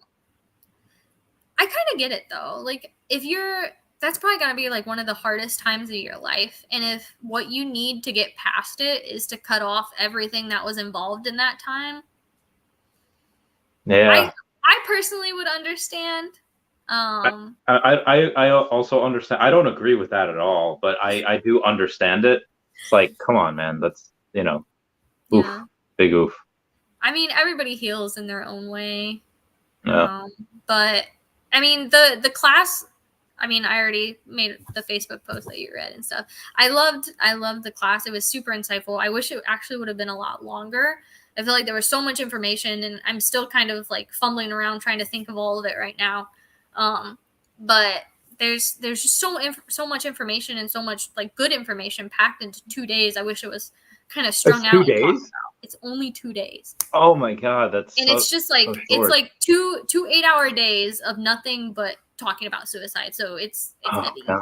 I kind of get it though. Like if you're, that's probably going to be like one of the hardest times of your life, and if what you need to get past it is to cut off everything that was involved in that time, yeah. I personally would understand. I, Um, I also understand. I don't agree with that at all, but I do understand it. It's like, come on, man. That's, oof, yeah. big oof. I mean, everybody heals in their own way. Yeah. But I mean, the class. I mean, I already made the Facebook post that you read and stuff. I loved the class. It was super insightful. I wish it actually would have been a lot longer. I feel like there was so much information, and I'm still kind of like fumbling around trying to think of all of it right now. But there's just so much information and so much like good information packed into 2 days. I wish it was kind of It's strung two out and talked days. about. It's only 2 days. Oh my God, that's And so it's just so like it's short. like two 8-hour days of nothing but talking about suicide. So it's Oh heavy. God,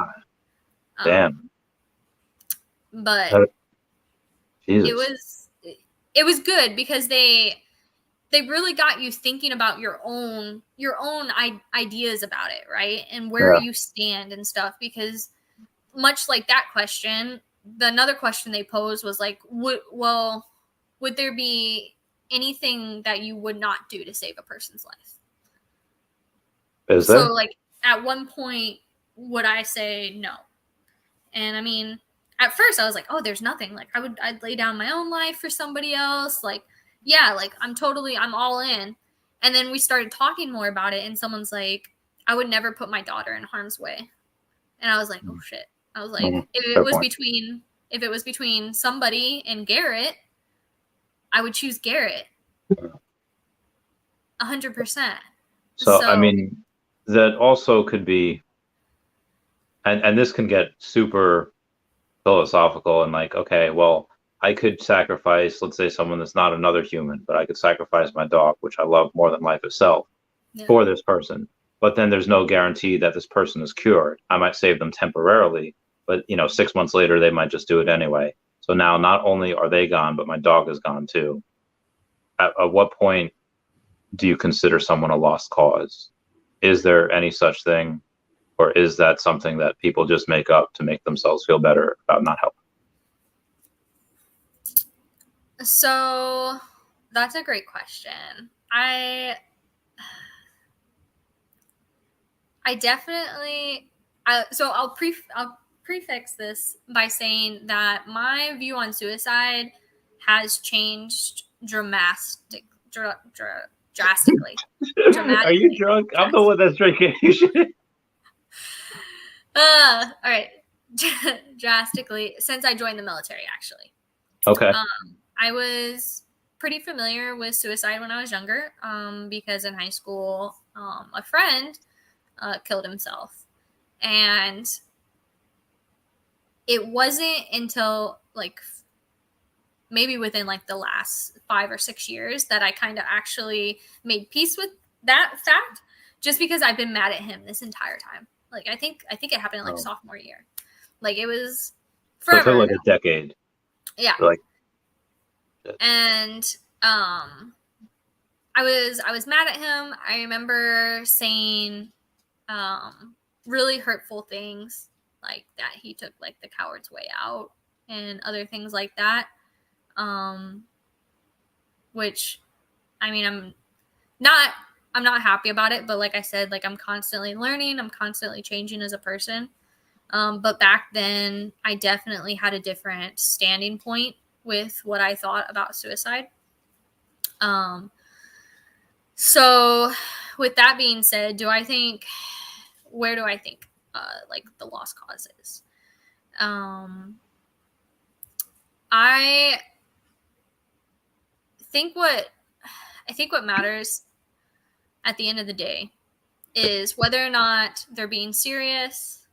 Um, damn. but That- it Jesus. was it was good because they really got you thinking about your own ideas about it, right? And where Yeah. you stand and stuff, because much like that question, another question they posed was like, would there be anything that you would not do to save a person's life? Is So there? like at one point would I say no? And I mean, at first I was like, oh, there's nothing. Like I'd lay down my own life for somebody else. Like yeah, like I'm all in. And then we started talking more about it, and someone's like, I would never put my daughter in harm's way. And I was like, oh shit. I was like, Fair point. if it was between somebody and Garrett, I would choose Garrett. 100%. So I mean, that also could be, and this can get super philosophical and like, okay, well, I could sacrifice, let's say, someone that's not another human, but I could sacrifice my dog, which I love more than life itself, for this person. But then there's no guarantee that this person is cured. I might save them temporarily, but 6 months later, they might just do it anyway. So now not only are they gone, but my dog is gone too. At what point do you consider someone a lost cause? Is there any such thing? Or is that something that people just make up to make themselves feel better about not helping? So that's a great question. I definitely, so I'll prefix this by saying that my view on suicide has changed drastically. Are you drunk? I'm the one that's drinking. All right. Drastically since I joined the military, actually. Okay. I was pretty familiar with suicide when I was younger, because in high school, a friend killed himself. And it wasn't until like maybe within like the last 5 or 6 years that I kind of actually made peace with that fact, just because I've been mad at him this entire time. Like I think it happened in like sophomore year. Like it was forever. So like a decade. Yeah. Like, and I was mad at him. I remember saying really hurtful things, like that he took like the coward's way out and other things like that. Which, I mean, I'm not happy about it, but like I said, like I'm constantly learning, I'm constantly changing as a person. But back then I definitely had a different standing point with what I thought about suicide. So with that being said, where do I think like the lost cause is? I think what matters at the end of the day is whether or not they're being serious,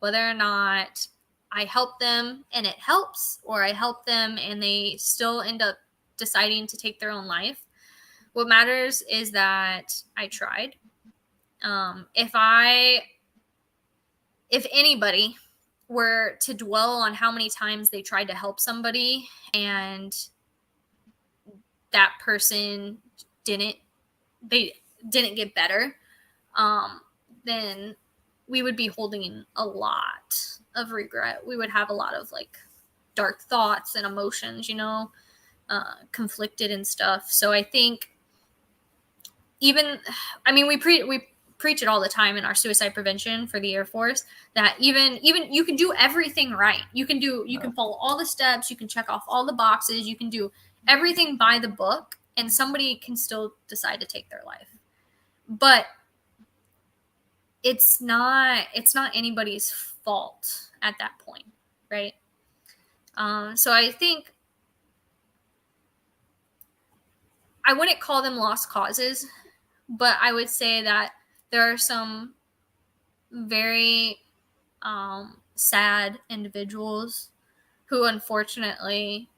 whether or not I help them and it helps, or I help them and they still end up deciding to take their own life. What matters is that I tried. If anybody were to dwell on how many times they tried to help somebody and that person didn't get better, then we would be holding a lot of regret. We would have a lot of like dark thoughts and emotions, conflicted and stuff. So I think we preach it all the time in our suicide prevention for the Air Force, that even you can do everything right. You can follow all the steps, you can check off all the boxes, you can do everything by the book, and somebody can still decide to take their life. But it's not anybody's fault at that point, right? So I think I wouldn't call them lost causes, but I would say that there are some very sad individuals who unfortunately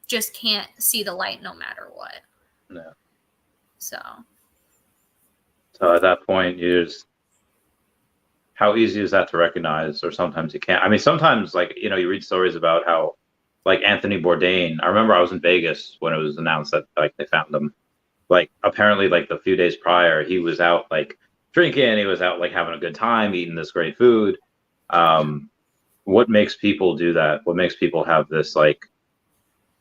just can't see the light no matter what. No. So at that point, how easy is that to recognize? Or sometimes you can't. I mean, sometimes like, you read stories about how like Anthony Bourdain, I remember I was in Vegas when it was announced that like they found him. Like apparently like the few days prior, he was out like drinking, he was out like having a good time, eating this great food. What makes people do that? What makes people have this like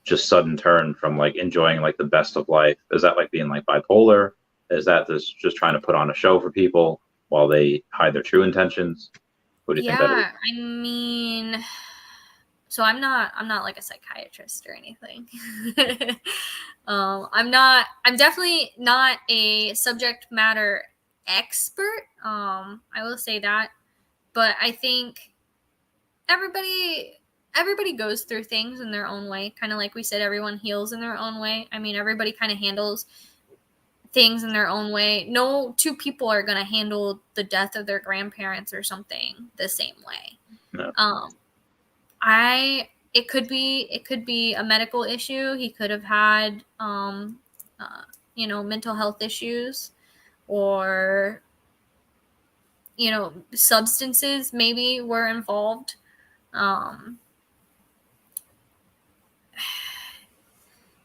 just sudden turn from like enjoying like the best of life? Is that like being like bipolar? Is that this just trying to put on a show for people while they hide their true intentions? What do you think that is? I mean, So I'm not like a psychiatrist or anything. I'm definitely not a subject matter expert. I will say that, but I think everybody goes through things in their own way. Kind of like we said, everyone heals in their own way. I mean, everybody kind of handles things in their own way. No two people are going to handle the death of their grandparents or something the same way. No. It could be a medical issue. He could have had mental health issues, or substances maybe were involved.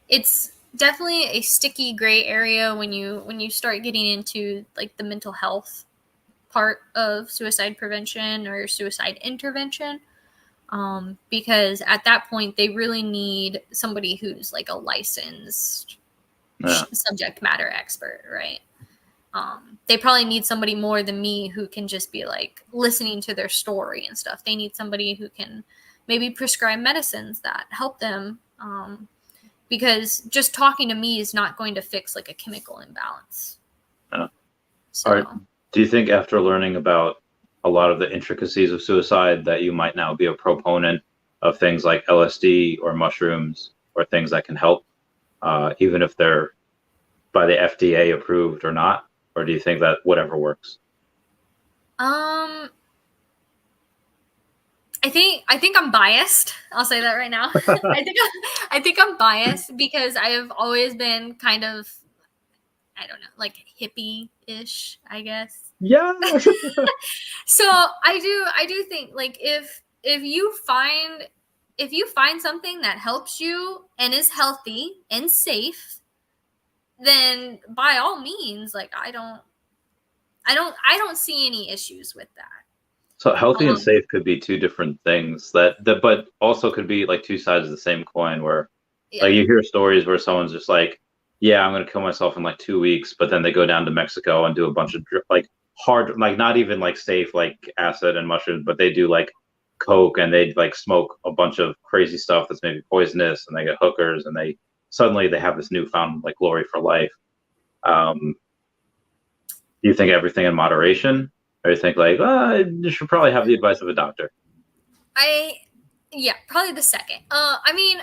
It's definitely a sticky gray area when you start getting into like the mental health part of suicide prevention or suicide intervention. Because at that point they really need somebody who's like a licensed subject matter expert, right? They probably need somebody more than me who can just be like listening to their story and stuff. They need somebody who can maybe prescribe medicines that help them, because just talking to me is not going to fix like a chemical imbalance. So, all right. Do you think after learning about a lot of the intricacies of suicide that you might now be a proponent of things like LSD or mushrooms or things that can help, even if they're by the FDA approved or not? Or do you think that whatever works? I think I'm biased. I'll say that right now. I think I'm biased because I have always been kind of, I don't know, like hippie-ish, I guess. Yeah. So I do think like if you find something that helps you and is healthy and safe, then by all means, like I don't see any issues with that. So healthy and safe could be two different things that but also could be like two sides of the same coin, where like you hear stories where someone's just like, yeah, I'm going to kill myself in like 2 weeks, but then they go down to Mexico and do a bunch of like hard, like not even like safe, like acid and mushrooms, but they do like coke and they like smoke a bunch of crazy stuff that's maybe poisonous, and they get hookers, and they suddenly they have this newfound like glory for life. Do you think everything in moderation, or you think like, you should probably have the advice of a doctor? Yeah, probably the second. I mean,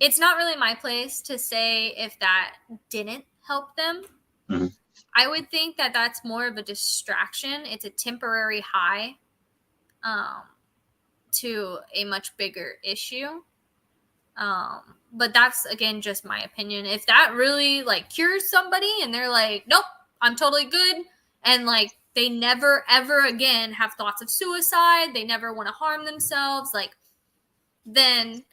it's not really my place to say if that didn't help them. Mm-hmm. I would think that that's more of a distraction. It's a temporary high to a much bigger issue. But that's, again, just my opinion. If that really like cures somebody and they're like, nope, I'm totally good, and like they never ever again have thoughts of suicide, they never want to harm themselves, like, then,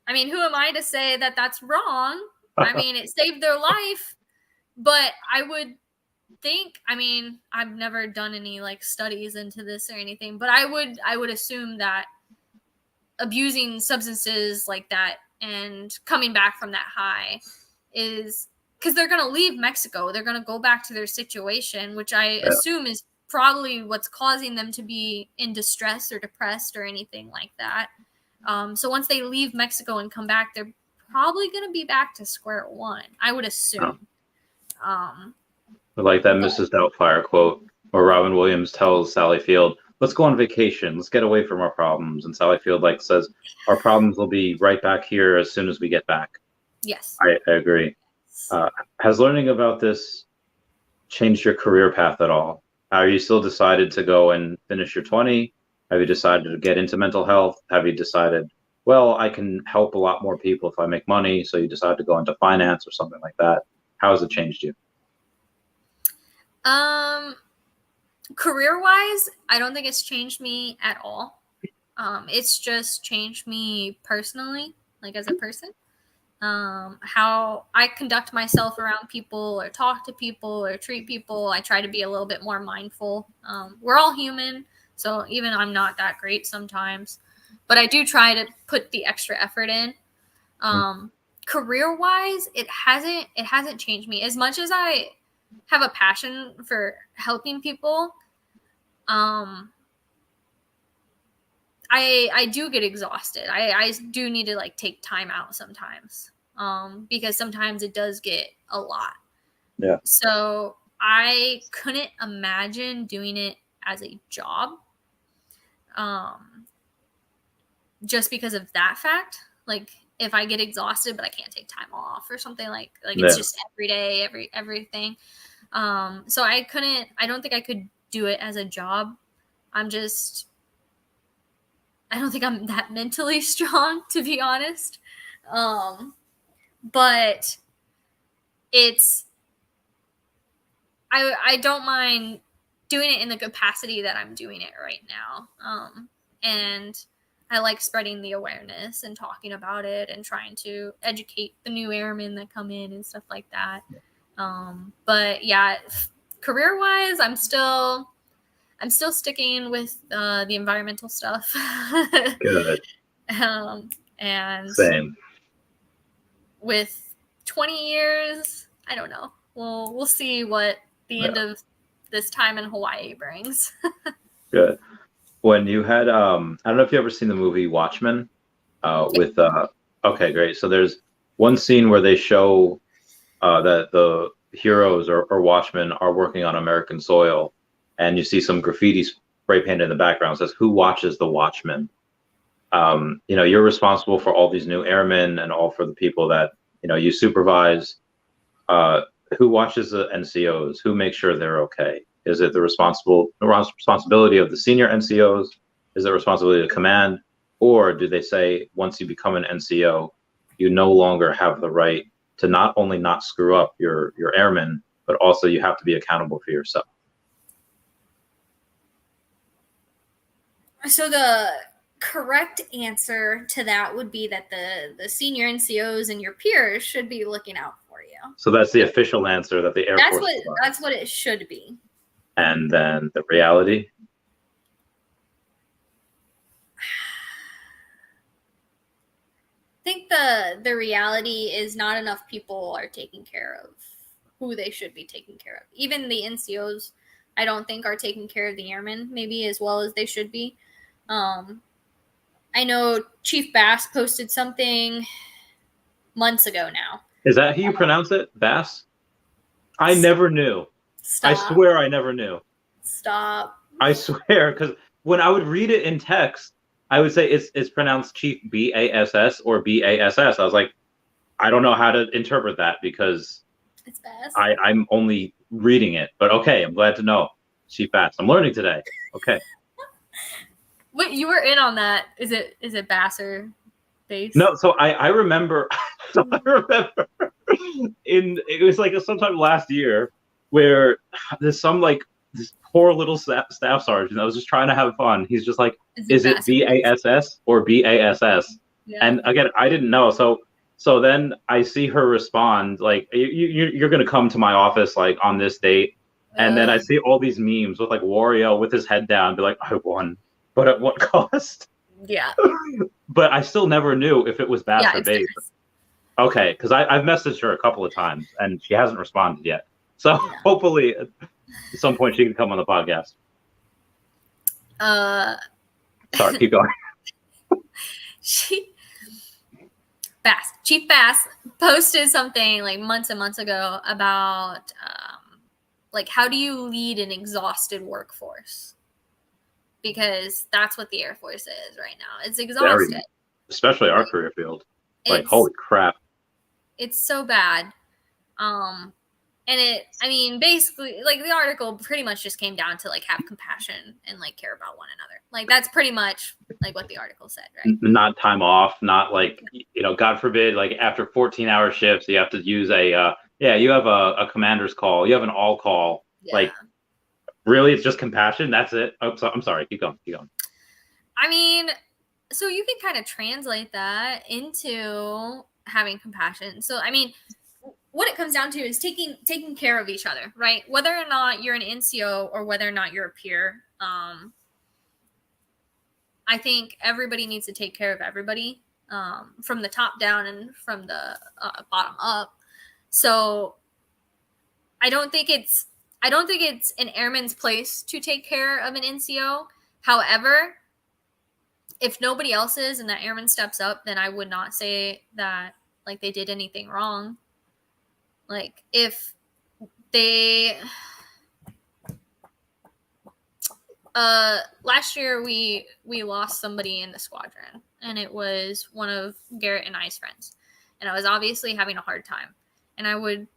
I mean, who am I to say that that's wrong? I mean, it saved their life, but I would think, I mean, I've never done any like studies into this or anything, but I would assume that abusing substances like that and coming back from that high is because they're going to leave Mexico. They're going to go back to their situation, which I assume is probably what's causing them to be in distress or depressed or anything like that. So once they leave Mexico and come back, they're probably going to be back to square one, I would assume. Like that Mrs. Doubtfire quote where Robin Williams tells Sally Field, let's go on vacation. Let's get away from our problems. And Sally Field like says, our problems will be right back here as soon as we get back. Yes. I agree. Has learning about this changed your career path at all? Are you still decided to go and finish your 20? Have you decided to get into mental health? Have you decided, well, I can help a lot more people if I make money, so you decide to go into finance or something like that? How has it changed you? Career-wise, I don't think it's changed me at all. It's just changed me personally, like as a person. How I conduct myself around people or talk to people or treat people. I try to be a little bit more mindful. We're all human, so even I'm not that great sometimes, but I do try to put the extra effort in. Career-wise, it hasn't changed me as much as I have a passion for helping people. I do get exhausted. I do need to like take time out sometimes. Because sometimes it does get a lot. Yeah. So I couldn't imagine doing it as a job. Just because of that fact. Like if I get exhausted but I can't take time off or something, like it's just every day, everything. So I don't think I could do it as a job. I don't think I'm that mentally strong, to be honest. But I don't mind doing it in the capacity that I'm doing it right now. And I like spreading the awareness and talking about it and trying to educate the new airmen that come in and stuff like that. But yeah, career-wise, I'm still sticking with the environmental stuff. Good. And Same. with 20 years, I don't know. We'll see what the end of this time in Hawaii brings. Good. When you had, I don't know if you ever seen the movie Watchmen, with, okay, great. So there's one scene where they show that the heroes or watchmen are working on American soil, and you see some graffiti spray painted in the background. It says, "Who watches the Watchmen?" You're responsible for all these new airmen and all for the people that, you supervise. Who watches the NCOs? Who makes sure they're okay? Is it the responsibility of the senior NCOs? Is it responsibility of command? Or do they say, once you become an NCO, you no longer have the right to not only not screw up your airmen, but also you have to be accountable for yourself? So the correct answer to that would be that the senior NCOs and your peers should be looking out for you. So that's the official answer that the Air Force provides. That's what it should be. And then the reality? I think the reality is not enough people are taking care of who they should be taking care of. Even the NCOs, I don't think, are taking care of the airmen maybe as well as they should be. I know Chief Bass posted something months ago now. Is that how you pronounce it? Bass? I never knew. Stop. I swear I never knew. Stop. I swear, because when I would read it in text, I would say it's pronounced Chief Bass or Bass. I was like, I don't know how to interpret that because it's Bass. I'm only reading it. But okay, I'm glad to know. Chief Bass. I'm learning today. Okay. Wait, you were in on that. Is it Bass or Bass? No, so I remember it was like sometime last year where there's this poor little staff sergeant that was just trying to have fun. He's just like, is it BASS or BASS? Yeah. And again, I didn't know. So then I see her respond like, you're going to come to my office like on this date. And then I see all these memes with like Wario with his head down, be like, I won, but at what cost? Yeah. But I still never knew if it was Bass or Bass. Okay, because I've messaged her a couple of times and she hasn't responded yet. So hopefully at some point she can come on the podcast. Sorry, keep going. Chief Bass posted something like months and months ago about like how do you lead an exhausted workforce? Because that's what the Air Force is right now. It's exhausted. Especially our career field. Like, holy crap. It's so bad. And basically, like, the article pretty much just came down to, like, have compassion and, like, care about one another. Like, that's pretty much, like, what the article said, right? Not time off, not, like, God forbid, like, after 14-hour shifts, you have to use you have a commander's call. You have an all call. Yeah. Like, really, it's just compassion? That's it? I'm sorry. Keep going. So you can kind of translate that into having compassion. So, what it comes down to is taking care of each other, right? Whether or not you're an NCO or whether or not you're a peer, I think everybody needs to take care of everybody, from the top down and from the bottom up. So I don't think it's I don't think it's an airman's place to take care of an NCO. However, if nobody else is and that airman steps up, then I would not say that like they did anything wrong. Like if they last year we lost somebody in the squadron, and it was one of Garrett and I's friends, and I was obviously having a hard time, and I would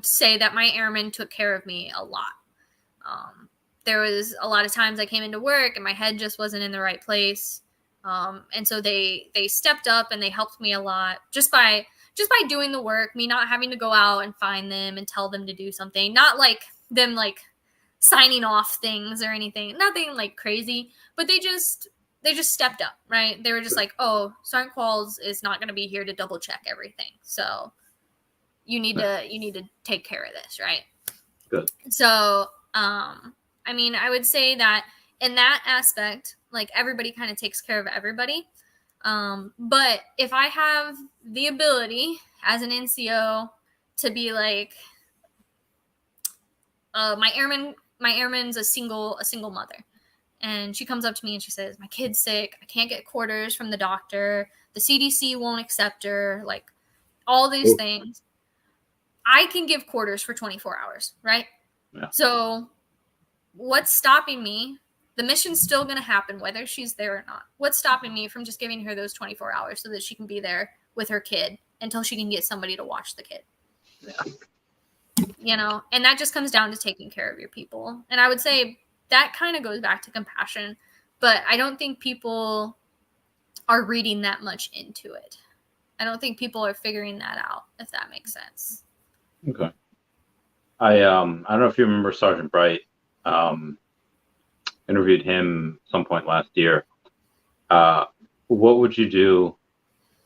say that my airmen took care of me a lot. There was a lot of times I came into work and my head just wasn't in the right place, and so they stepped up and they helped me a lot just by doing the work, me not having to go out and find them and tell them to do something, not like them like signing off things or anything, nothing like crazy, but they just stepped up, right? They were just like, oh, Sergeant Qualls is not going to be here to double check everything, so you need to take care of this, right? Good. So I mean, I would say that in that aspect, like everybody kind of takes care of everybody. But if I have the ability as an NCO to be like, my airman's a single mother, and she comes up to me and she says, my kid's sick. I can't get quarters from the doctor. The CDC won't accept her. Like all these things. I can give quarters for 24 hours, right? Yeah. So what's stopping me? The mission's still going to happen whether she's there or not. What's stopping me from just giving her those 24 hours so that she can be there with her kid until she can get somebody to watch the kid? Yeah. And that just comes down to taking care of your people. And I would say that kind of goes back to compassion, but I don't think people are reading that much into it. I don't think people are figuring that out, if that makes sense. Okay. I don't know if you remember Sergeant Bright. Interviewed him some point last year. What would you do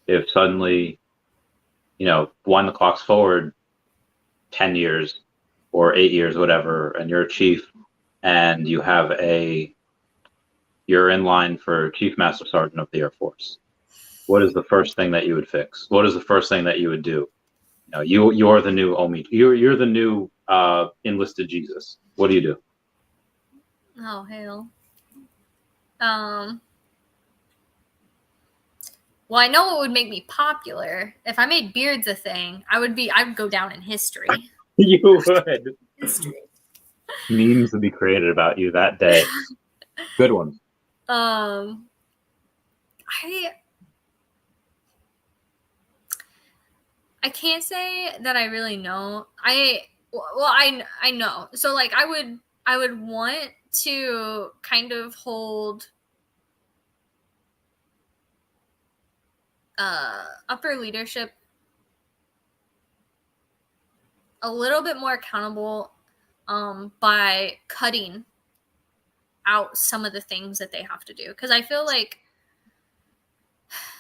if suddenly, wind the clocks forward 10 years or 8 years, whatever, and you're a chief and you're in line for Chief Master Sergeant of the Air Force? What is the first thing that you would fix? What is the first thing that you would do? You're the new Omi. You're the new enlisted Jesus. What do you do? Oh hell. Well, I know what would make me popular. If I made beards a thing, I'd go down in history. You would. History. Memes would be created about you that day. Good one. I can't say that I really know. I know. So like I would want to kind of hold upper leadership a little bit more accountable by cutting out some of the things that they have to do. Because I feel like,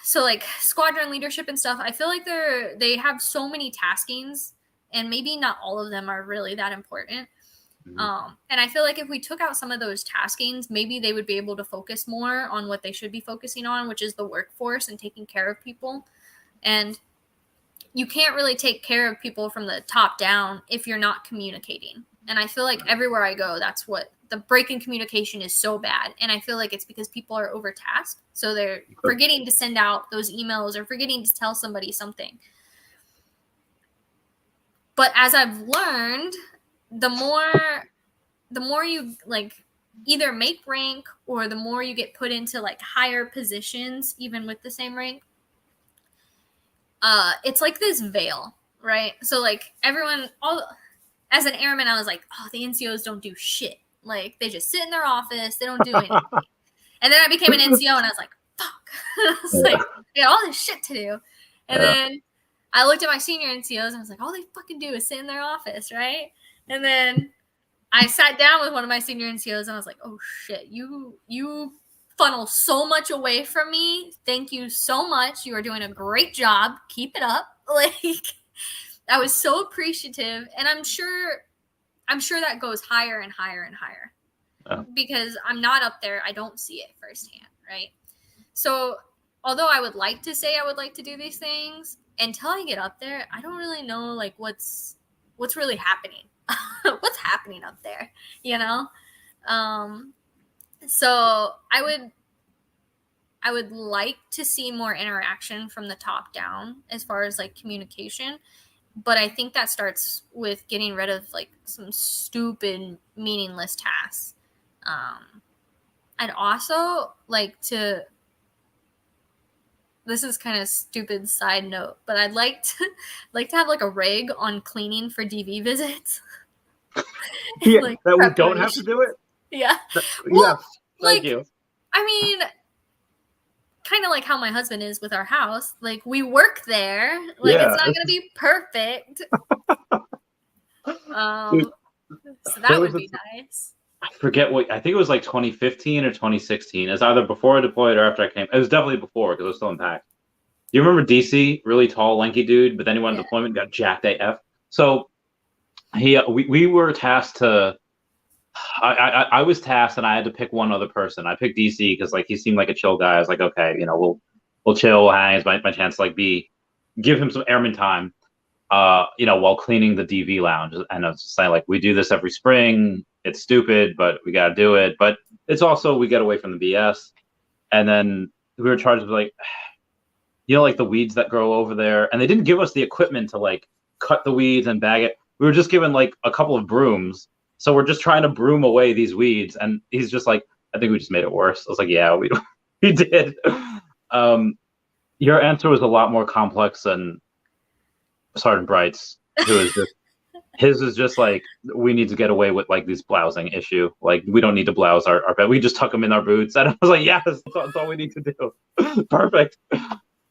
so like squadron leadership and stuff, I feel like they have so many taskings, and maybe not all of them are really that important. Mm-hmm. And I feel like if we took out some of those taskings, maybe they would be able to focus more on what they should be focusing on, which is the workforce and taking care of people. And you can't really take care of people from the top down if you're not communicating. And I feel like everywhere I go, that's what the break in communication is so bad. And I feel like it's because people are overtasked. So they're forgetting to send out those emails or forgetting to tell somebody something. But as I've learned, the more you like either make rank or the more you get put into like higher positions, even with the same rank, it's like this veil, right? So like as an airman, I was like, oh, the NCOs don't do shit. Like they just sit in their office. They don't do anything. And then I became an NCO and I was like, fuck. I was like, I got all this shit to do. And then I looked at my senior NCOs and I was like, all they fucking do is sit in their office, right? And then I sat down with one of my senior NCOs and I was like, oh shit, you funnel so much away from me. Thank you so much. You are doing a great job. Keep it up. Like I was so appreciative, and I'm sure that goes higher and higher and higher because I'm not up there. I don't see it firsthand, right? So although I would like to say I would like to do these things, until I get up there, I don't really know like what's really happening. what's happening up there, you know? So I would like to see more interaction from the top down as far as like communication. But I think that starts with getting rid of like some stupid, meaningless tasks. I'd also like to, this is kind of stupid side note, but I'd like to have like a rig on cleaning for DV visits. Yeah, like that we don't have to do it. Yeah. Well, yes, thank like, you. I mean, kind of like how my husband is with our house. Like, we work there. Like, Yeah. it's not going to be perfect. So that would be nice. I forget what, I think it was like 2015 or 2016. It's either before I deployed or after I came. It was definitely before because I was still in PAC. Do you remember DC? Really tall, lanky dude, but then he went on deployment, got jacked AF. So we were tasked to, I was tasked and I had to pick one other person. I picked DC because like he seemed like a chill guy. I was like, okay, you know, we'll chill, we'll hang. It's my chance to like give him some airman time, you know, while cleaning the DV lounge. And I was just saying like, we do this every spring. It's stupid, but we got to do it. But it's also, we get away from the BS. And then we were charged with like, you know, like the weeds that grow over there. And they didn't give us the equipment to like cut the weeds and bag it. We were just given like a couple of brooms. So we're just trying to broom away these weeds. And he's just like, I think we just made it worse. I was like, yeah, we did. Your answer was a lot more complex than Sergeant Bright's, who is just, his is just like, we need to get away with like this blousing issue. Like, we don't need to blouse our bed. We just tuck them in our boots. And I was like, yes, that's all we need to do. Perfect.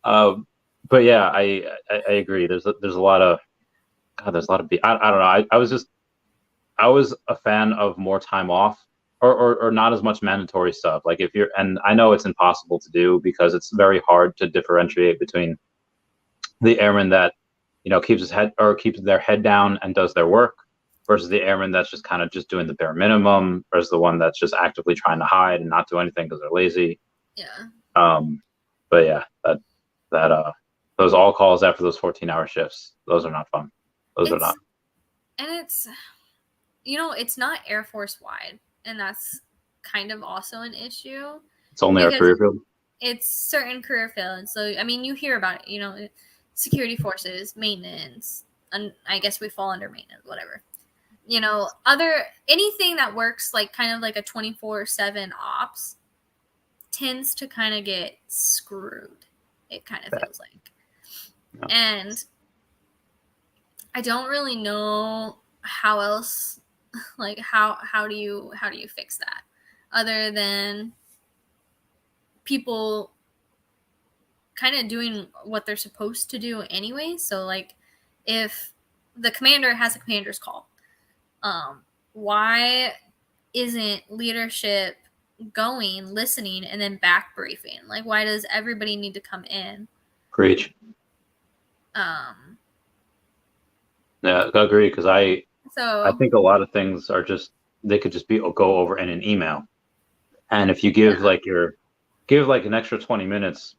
But yeah, I agree. There's a lot of, God, there's a lot of, I don't know. I was a fan of more time off or not as much mandatory stuff. Like if you're, and I know it's impossible to do because it's very hard to differentiate between the airman that, you know, keeps their head down and does their work versus the airman that's just kind of just doing the bare minimum versus the one that's just actively trying to hide and not do anything because they're lazy. Yeah. But yeah, those all calls after those 14-hour shifts, those are not fun. Those are not. And it's, you know, it's not Air Force wide, and that's kind of also an issue. It's only our career field. It's certain career fields. So, I mean, you hear about it, you know, security forces, maintenance, and I guess we fall under maintenance, whatever. You know, anything that works like kind of like a 24/7 ops tends to kind of get screwed. It kind of feels like. Yeah. And I don't really know how else, like how do you fix that other than people kind of doing what they're supposed to do anyway. So like if the commander has a commander's call, why isn't leadership going, listening, and then back briefing? Like, why does everybody need to come in? Preach. Yeah, I agree, because I think a lot of things are just, they could just go over in an email. And if you give an extra 20 minutes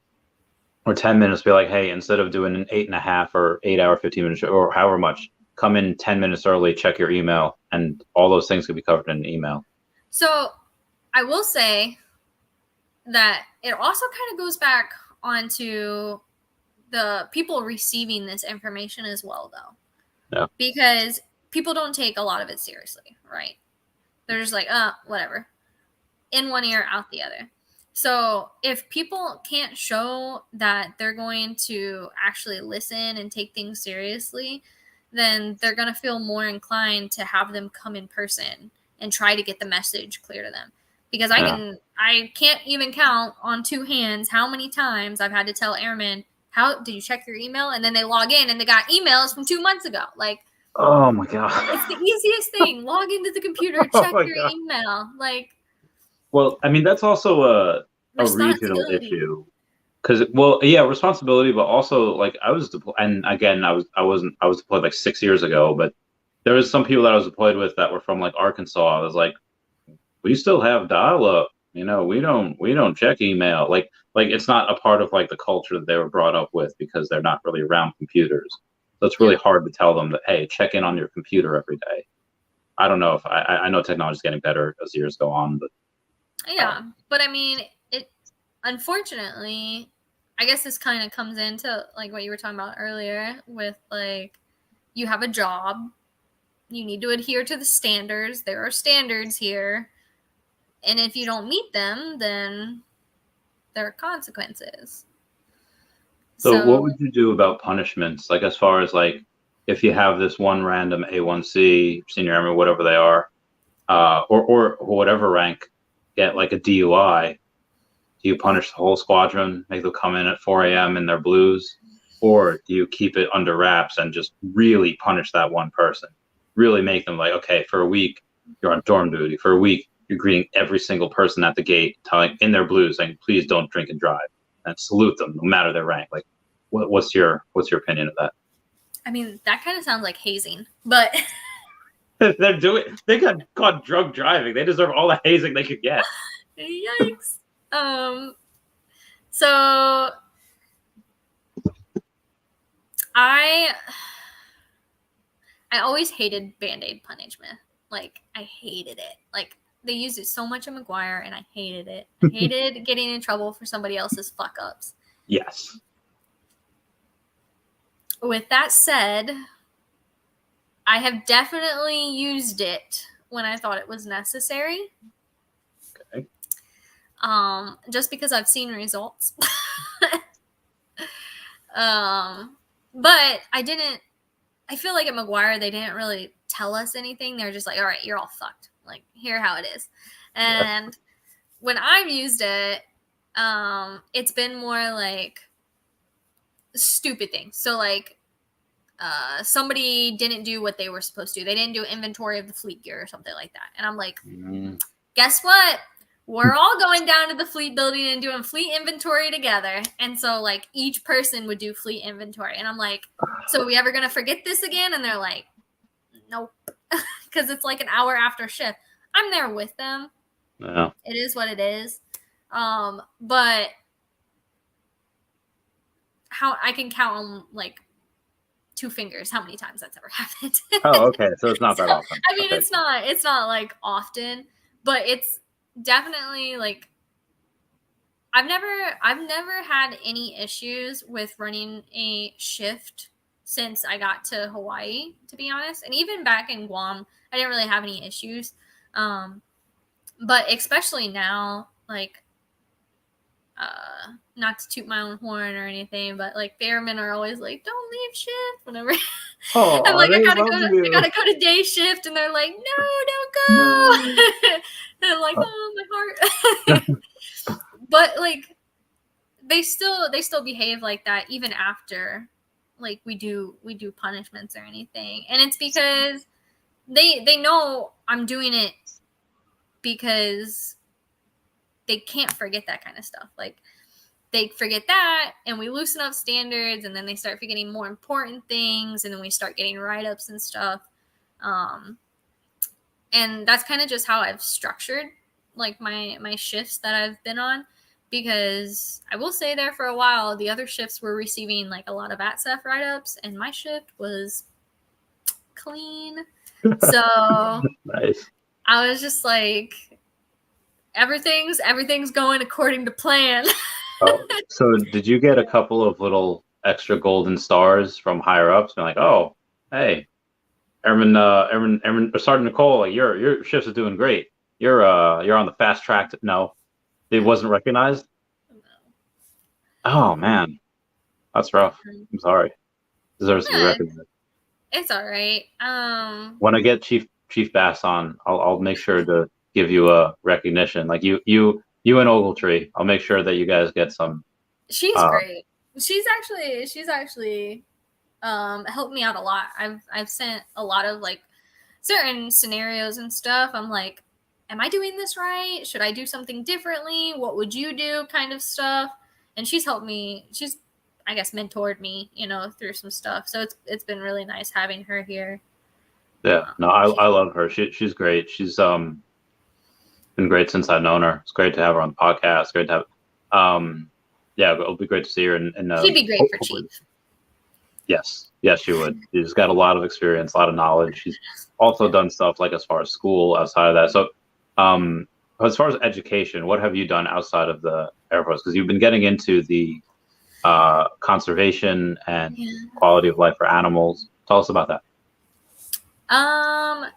or 10 minutes, be like, hey, instead of doing an 8.5 or 8 hour, 15 minutes or however much, come in 10 minutes early, check your email, and all those things could be covered in an email. So I will say that it also kind of goes back onto the people receiving this information as well, though. Yeah. Because people don't take a lot of it seriously, right? They're just like, whatever. In one ear, out the other. So if people can't show that they're going to actually listen and take things seriously, then they're going to feel more inclined to have them come in person and try to get the message clear to them. Because I can't even count on two hands how many times I've had to tell airmen, how did you check your email? And then they log in and they got emails from 2 months ago. Like, oh my God. It's the easiest thing. Log into the computer, check your email. Like, well, I mean, that's also a regional issue. Because, responsibility, but also like I was deployed, and again, I was deployed like 6 years ago, but there was some people that I was deployed with that were from like Arkansas. I was like, we still have dial-up, you know, we don't check email. Like it's not a part of like the culture that they were brought up with because they're not really around computers. So it's really hard to tell them that, hey, check in on your computer every day. I don't know if I know technology is getting better as years go on, but yeah, but I mean, it unfortunately, I guess this kind of comes into like what you were talking about earlier with like you have a job, you need to adhere to the standards. There are standards here, and if you don't meet them, then there are consequences. So what would you do about punishments? Like as far as like if you have this one random A1C, senior airman, whatever they are, or whatever rank, get like a DUI, do you punish the whole squadron, make them come in at 4 a.m. in their blues? Or do you keep it under wraps and just really punish that one person? Really make them like, okay, for a week, you're on dorm duty. For a week, you're greeting every single person at the gate, telling in their blues, saying, please don't drink and drive. And salute them, no matter their rank. Like, what's your opinion of that? I mean, that kind of sounds like hazing, but They got caught drunk driving. They deserve all the hazing they could get. yikes. So I always hated Band-Aid punishment. Like, I hated it. Like, they used it so much in McGuire, and I hated it. I hated getting in trouble for somebody else's fuck-ups. Yes. With that said, I have definitely used it when I thought it was necessary. Okay. Just because I've seen results. But I feel like at McGuire, they didn't really tell us anything. They're just like, all right, you're all fucked. Like, here how it is. And when I've used it, it's been more like stupid things. So like, somebody didn't do what they were supposed to. They didn't do inventory of the fleet gear or something like that. And I'm like, guess what? We're all going down to the fleet building and doing fleet inventory together. And so like each person would do fleet inventory. And I'm like, so are we ever going to forget this again? And they're like, nope. Because it's like an hour after shift. I'm there with them. Yeah. It is what it is. But how I can count on like 2 fingers how many times that's ever happened. Oh, okay. So it's not that often. I mean, it's not like often, but it's definitely like I've never had any issues with running a shift since I got to Hawaii, to be honest. And even back in Guam, I didn't really have any issues. But especially now, like, not to toot my own horn or anything, but like the airmen are always like, don't leave shift whenever I'm like, I gotta go to day shift, and they're like, no, don't go. And I'm like, oh, my heart. But like they still behave like that even after like we do punishments or anything. And it's because they know I'm doing it because they can't forget that kind of stuff. Like they forget that, and we loosen up standards, and then they start forgetting more important things, and then we start getting write-ups and stuff. And that's kind of just how I've structured like my shifts that I've been on, because I will say there for a while, the other shifts were receiving like a lot of ATSEF write-ups, and my shift was clean. So nice. I was just like, everything's going according to plan. Oh, so did you get a couple of little extra golden stars from higher ups? Being like, oh, hey, Airman Sergeant Nikkole, like, your shifts are doing great. You're on the fast track. No, it wasn't recognized. No. Oh man, that's rough. I'm sorry. Deserves to be recognized. It's all right. When I get Chief Bass on, I'll make sure to give you a recognition. Like you and Ogletree, I'll make sure that you guys get some. She's great. She's actually helped me out a lot. I've sent a lot of like certain scenarios and stuff. I'm like, am I doing this right? Should I do something differently? What would you do? Kind of stuff. And she's helped me. She's, I guess, mentored me, through some stuff. So it's been really nice having her here. Yeah, no, I love her. She's great. She's been great since I've known her. It's great to have her on the podcast. Great to have. Yeah, it'll be great to see her. And she'd be great for Chief. Yes, yes, you would. She's got a lot of experience, a lot of knowledge. She's also done stuff like as far as school outside of that. So, as far as education, what have you done outside of the Air Force? Because you've been getting into the conservation and Yeah. quality of life for animals. Tell us about that.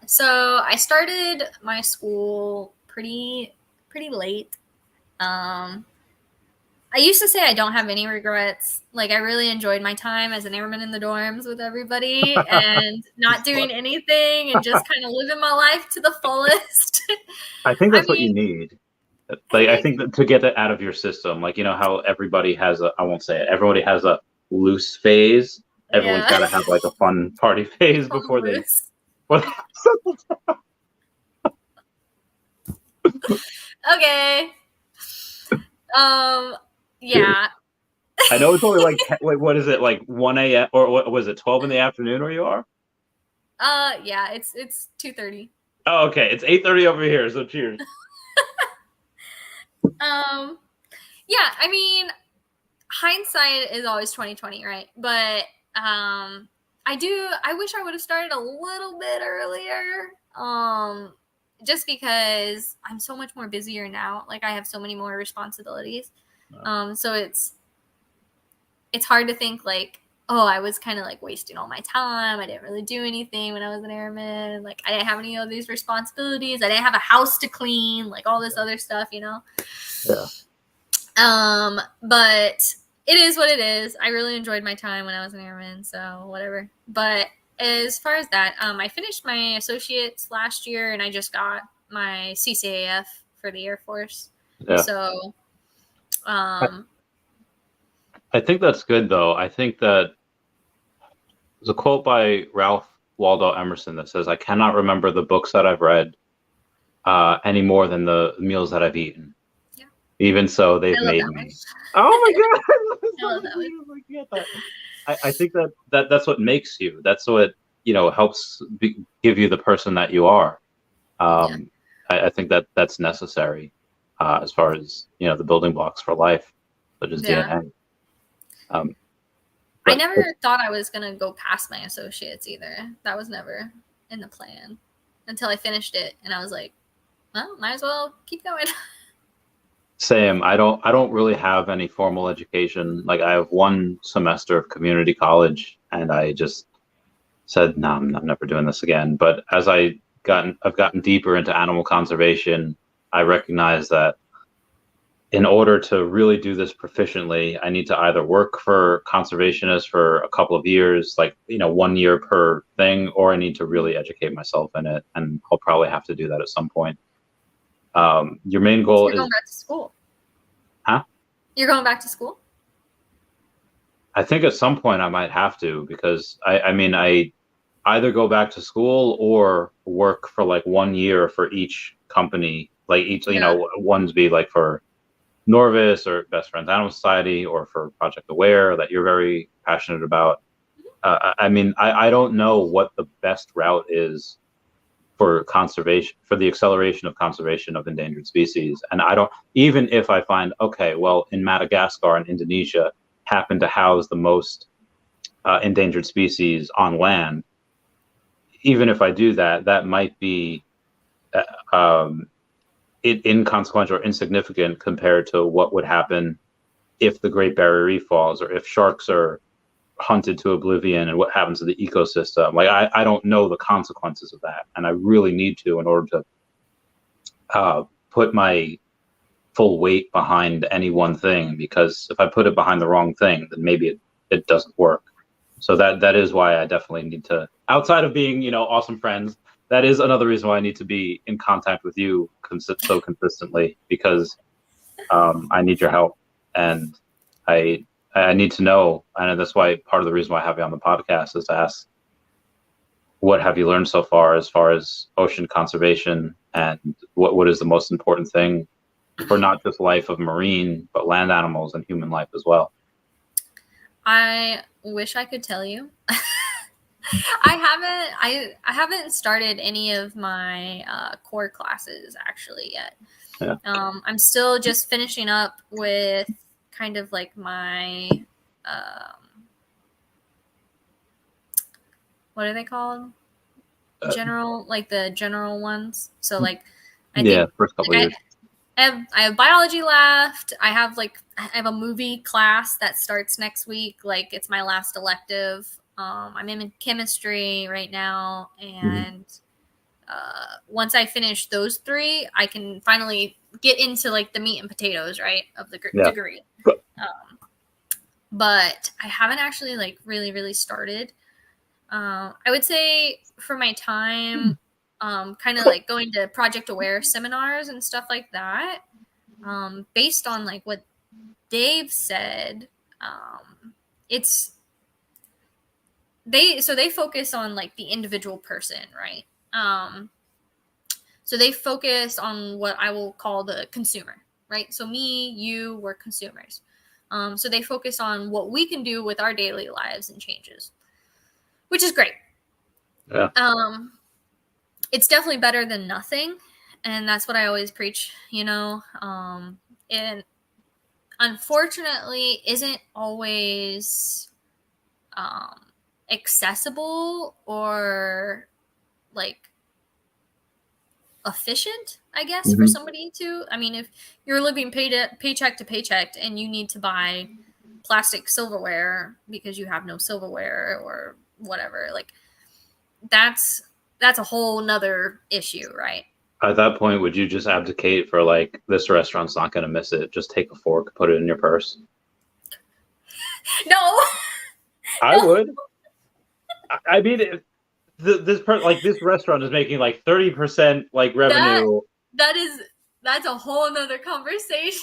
So I started my school pretty late. I used to say I don't have any regrets. Like, I really enjoyed my time as an airman in the dorms with everybody and not doing anything and just kind of living my life to the fullest. I think I that's what you mean, need. Like, I think that to get that out of your system, like, you know how everybody has I won't say it, everybody has a loose phase. Everyone's got yeah. to have like a fun party phase before they, Loose. before Okay. Yeah. I know it's only like, wait, what is it, like 1 a.m. or what was it, 12 in the afternoon where you are? Yeah, it's 2:30. Oh, okay. It's 8:30 over here, so cheers. Yeah, I mean, hindsight is always 2020, right? But I wish I would have started a little bit earlier. Just because I'm so much more busier now. Like, I have so many more responsibilities. So it's hard to think like, oh, I was kind of like wasting all my time. I didn't really do anything when I was an airman. Like, I didn't have any of these responsibilities. I didn't have a house to clean, like all this other stuff, you know? Yeah. But it is what it is. I really enjoyed my time when I was an airman, so whatever. But as far as that, I finished my associates last year and I just got my CCAF for the Air Force. Yeah. So, I think that's good, though. I think that there's a quote by Ralph Waldo Emerson that says, "I cannot remember the books that I've read any more than the meals that I've eaten. Yeah. Even so, they've I love made that me." one. Oh my God! I love that one. I think that's what makes you. That's what, helps give you the person that you are. Yeah. I think that's necessary as far as the building blocks for life, such as Yeah. DNA. I never thought I was going to go past my associates either. That was never in the plan until I finished it. And I was like, well, might as well keep going. Same. I don't really have any formal education. Like, I have one semester of community college, and I just said, no, I'm never doing this again. But as I've gotten deeper into animal conservation, I recognize that in order to really do this proficiently, I need to either work for conservationists for a couple of years, like 1 year per thing, or I need to really educate myself in it, and I'll probably have to do that at some point. Your main goal You're is going back to school. Huh? You're going back to school? I think at some point I might have to, because I either go back to school or work for like 1 year for each company, like each, ones be like for Norvis or Best Friends Animal Society or for Project Aware that you're very passionate about. I don't know what the best route is for conservation, for the acceleration of conservation of endangered species. And I don't, even if I find, okay, well, in Madagascar and Indonesia happen to house the most endangered species on land, even if I do that, that might be inconsequential or insignificant compared to what would happen if the Great Barrier Reef falls, or if sharks are hunted to oblivion, and what happens to the ecosystem. Like, I don't know the consequences of that, and I really need to in order to put my full weight behind any one thing, because if I put it behind the wrong thing, then maybe it doesn't work. So that is why I definitely need to, outside of being awesome friends, that is another reason why I need to be in contact with you so consistently, because I need your help, and I need to know, and that's why part of the reason why I have you on the podcast is to ask, what have you learned so far as ocean conservation, and what is the most important thing for not just life of marine, but land animals and human life as well? I wish I could tell you. I haven't started any of my core classes actually yet. Yeah. I'm still just finishing up with kind of like my what are they called? Uh, General, like the general ones. So like, I yeah, think first couple like years. I have biology left. I have a movie class that starts next week. Like it's my last elective. I'm in chemistry right now, and once I finish those 3, I can finally get into like the meat and potatoes, right, of the Yeah. degree. But I haven't actually like really started. I would say for my time, kind of like going to project aware seminars and stuff like that. Based on like what Dave said, it's they focus on like the individual person, right? So they focus on what I will call the consumer, right? So me, you, we're consumers. So they focus on what we can do with our daily lives and changes, which is great. Yeah. It's definitely better than nothing, and that's what I always preach, and unfortunately isn't always accessible or like efficient, I guess, for somebody to. I mean, if you're living paycheck to paycheck and you need to buy plastic silverware because you have no silverware or whatever, like that's a whole nother issue, right? At that point, would you just abdicate for like this restaurant's not going to miss it? Just take a fork, put it in your purse. No, I would. I mean, this restaurant is making like 30% like revenue. that's a whole nother conversation.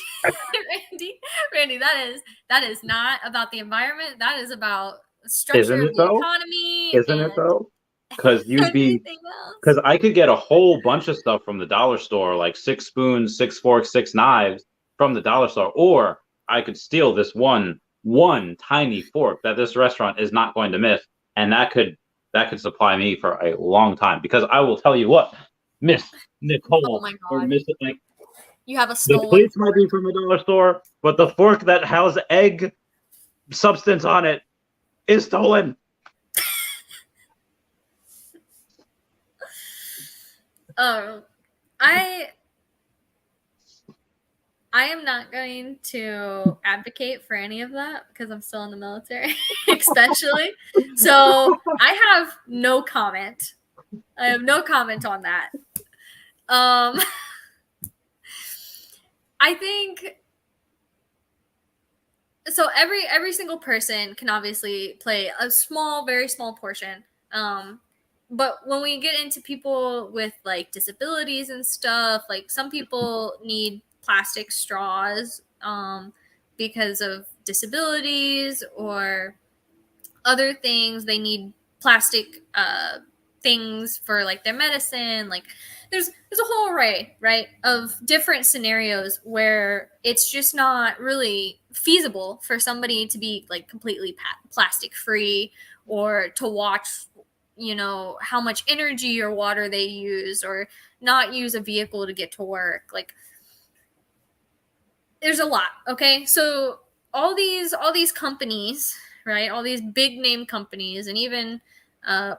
Randy, that is not about the environment. That is about the structure Isn't of it the though? economy Isn't it and though? Because everything else. because I could get a whole bunch of stuff from the dollar store, like 6 spoons, 6 forks, 6 knives from the dollar store, or I could steal this one tiny fork that this restaurant is not going to miss, and that could supply me for a long time. Because I will tell you what, Miss Oh Nikkole, my or god, Miss, like, you have a the stolen plates might fork. be from the dollar store, but the fork that has egg substance on it is stolen. I I am not going to advocate for any of that because I'm still in the military, especially. So I have no comment. I have no comment on that. I think so. Every single person can obviously play a small, very small portion. But when we get into people with like disabilities and stuff, like some people need plastic straws because of disabilities or other things. They need plastic things for like their medicine. Like there's a whole array, right, of different scenarios where it's just not really feasible for somebody to be like completely plastic free or to watch how much energy or water they use or not use a vehicle to get to work. Like there's a lot. Okay, so all these companies, right, all these big name companies, and even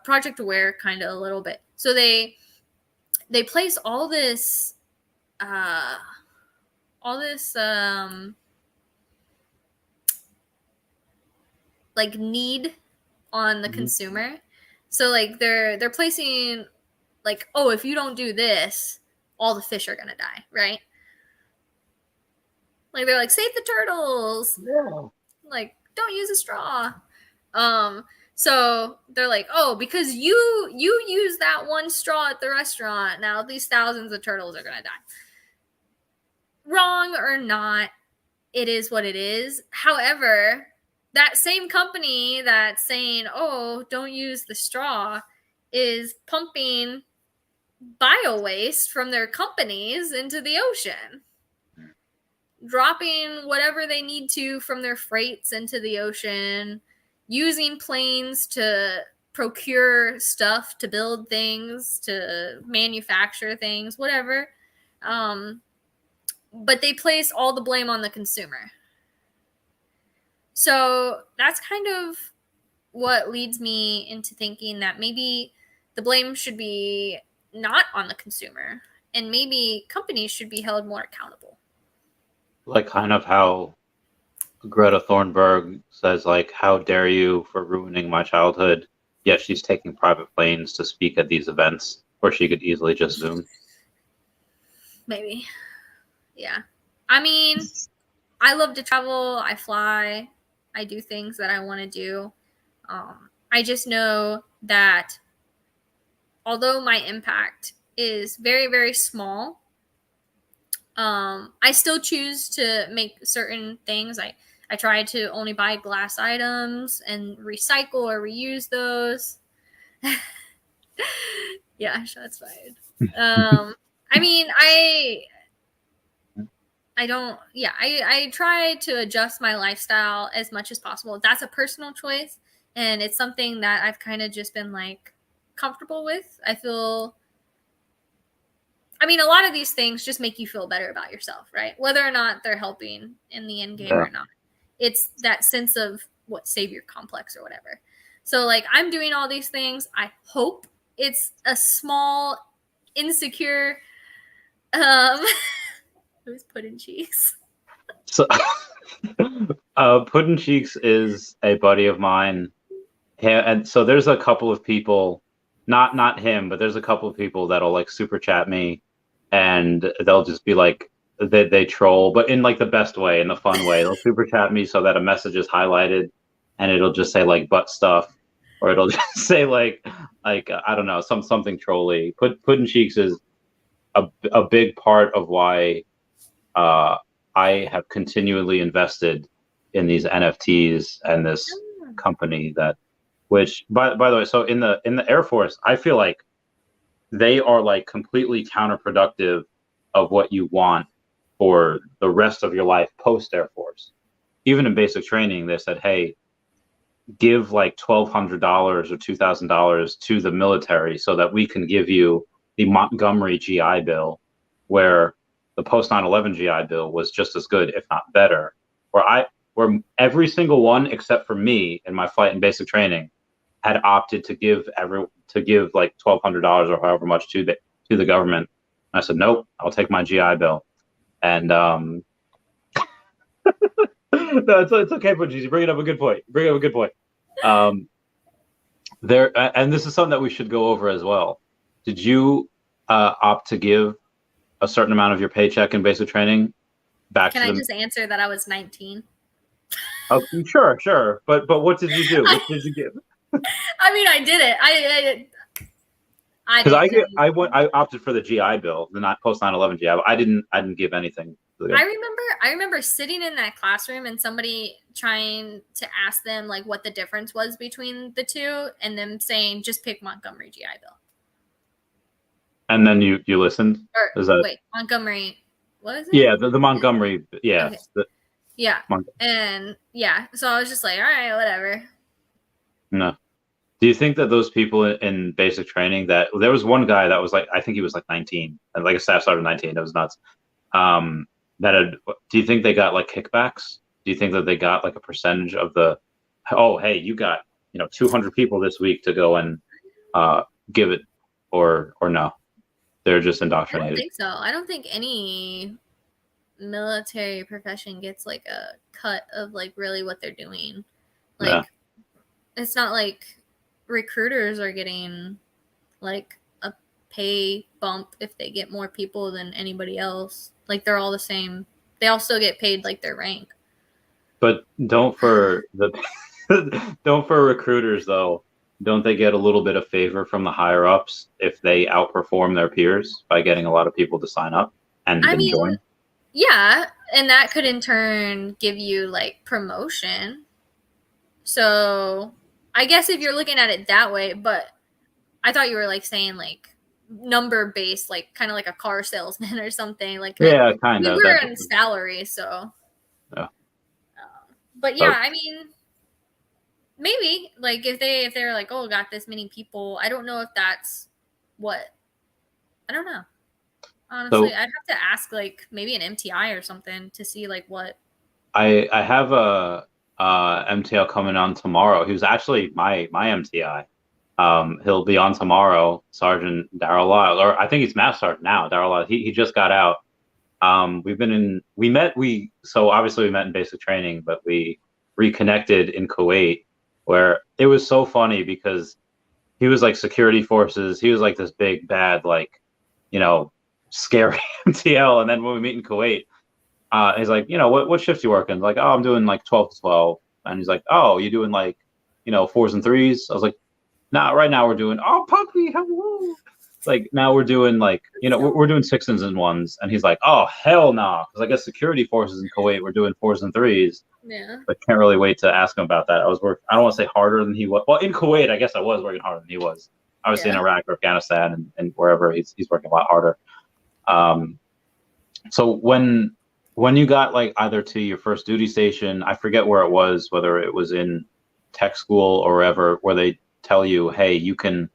Project Aware kind of a little bit, so they place uh all this like need on the consumer. So like they're placing like, oh, if you don't do this, all the fish are gonna die, right? Like they're like, save the turtles. Yeah. Like, don't use a straw. So they're like, oh, because you use that one straw at the restaurant, now these thousands of turtles are gonna die. Wrong or not, it is what it is. However, that same company that's saying, oh, don't use the straw, is pumping bio waste from their companies into the ocean, dropping whatever they need to from their freights into the ocean, using planes to procure stuff, to build things, to manufacture things, whatever. But they place all the blame on the consumer. So that's kind of what leads me into thinking that maybe the blame should be not on the consumer, and maybe companies should be held more accountable. Like kind of how Greta Thunberg says, like, how dare you for ruining my childhood? Yet she's taking private planes to speak at these events where she could easily just Zoom. Maybe. Yeah. I mean, I love to travel. I fly. I do things that I want to do. I just know that although my impact is very, very small, I still choose to make certain things. I try to only buy glass items and recycle or reuse those. Yeah, shots fired. I mean, I don't, yeah, I try to adjust my lifestyle as much as possible. That's a personal choice. And it's something that I've kind of just been like comfortable with. I mean, a lot of these things just make you feel better about yourself, right? Whether or not they're helping in the end game or not. It's that sense of what savior complex or whatever. So like I'm doing all these things. I hope it's a small, insecure, who's Puddin' Cheeks? So, Puddin' Cheeks is a buddy of mine. And so there's a couple of people, not him, but there's a couple of people that'll like super chat me, and they'll just be like, they troll, but in like the best way, in the fun way. They'll super chat me so that a message is highlighted, and it'll just say like butt stuff, or it'll just say like I don't know, something trolly. Puddin' Cheeks is a big part of why I have continually invested in these NFTs and this company that, which by the way, so in the Air Force, I feel like they are like completely counterproductive of what you want for the rest of your life post Air Force. Even in basic training, they said, hey, give like $1,200 or $2,000 to the military so that we can give you the Montgomery GI Bill, where the post 9/11 GI Bill was just as good, if not better. Where every single one except for me in my flight and basic training had opted to give like $1,200 or however much to the government. And I said, nope, I'll take my GI Bill. And no, it's okay, but you bring up a good point. There, and this is something that we should go over as well. Did you opt to give a certain amount of your paycheck in basic training back Can to I them? just answer that I was 19? Oh, sure. But what did you do? What did you give? I mean, I did it. Because I opted for the GI Bill, the not post 9/11 GI Bill. I didn't give anything. I remember sitting in that classroom and somebody trying to ask them like what the difference was between the two, and them saying just pick Montgomery GI Bill. And then you listened. Wait, Montgomery? What is it? Yeah, the Montgomery. Yeah. Okay. Yeah. And yeah, so I was just like, all right, whatever. No. Do you think that those people in basic training, that there was one guy that was like, I think he was like 19, and like a staff sergeant 19, it was nuts. Do you think they got like kickbacks? Do you think that they got like a percentage of hey, you got 200 people this week to go and give it, or no? They're just indoctrinated. I don't think so. I don't think any military profession gets like a cut of like really what they're doing. Like It's not like recruiters are getting like a pay bump if they get more people than anybody else. Like they're all the same. They all still get paid like their rank. But don't for recruiters though. Don't they get a little bit of favor from the higher ups if they outperform their peers by getting a lot of people to sign up and join? Yeah, and that could in turn give you like promotion. So I guess if you're looking at it that way, but I thought you were like saying like number based, like kind of like a car salesman or something. Like yeah, kind of. We were on salary, so. Yeah. But yeah, I mean, maybe like if they're like, oh, got this many people, I don't know if that's what. I don't know. Honestly, I'd have to ask like maybe an MTI or something to see like what. I have a MTL coming on tomorrow. He was actually my MTI. He'll be on tomorrow, Sergeant Darrell Lyle, or I think he's Master Sergeant now. Darrell Lyle. He just got out. So obviously we met in basic training, but we reconnected in Kuwait, where it was so funny because he was like security forces. He was like this big bad, like, scary MTL. And then when we meet in Kuwait, he's like, what shift you working? Like, oh, I'm doing like 12 to 12. And he's like, oh, you doing like, 4s and 3s? I was like, nah, right now we're doing, oh, puppy, hello. Like now we're doing like, we're doing 6s and 1s. And he's like, oh, hell no. Nah. Because I guess security forces in Kuwait were doing 4s and 3s. Yeah. But can't really wait to ask him about that. I don't want to say harder than he was. Well, in Kuwait, I guess I was working harder than he was. Obviously in Iraq or Afghanistan and wherever he's working a lot harder. So when you got like either to your first duty station, I forget where it was, whether it was in tech school or wherever, where they tell you, hey, you can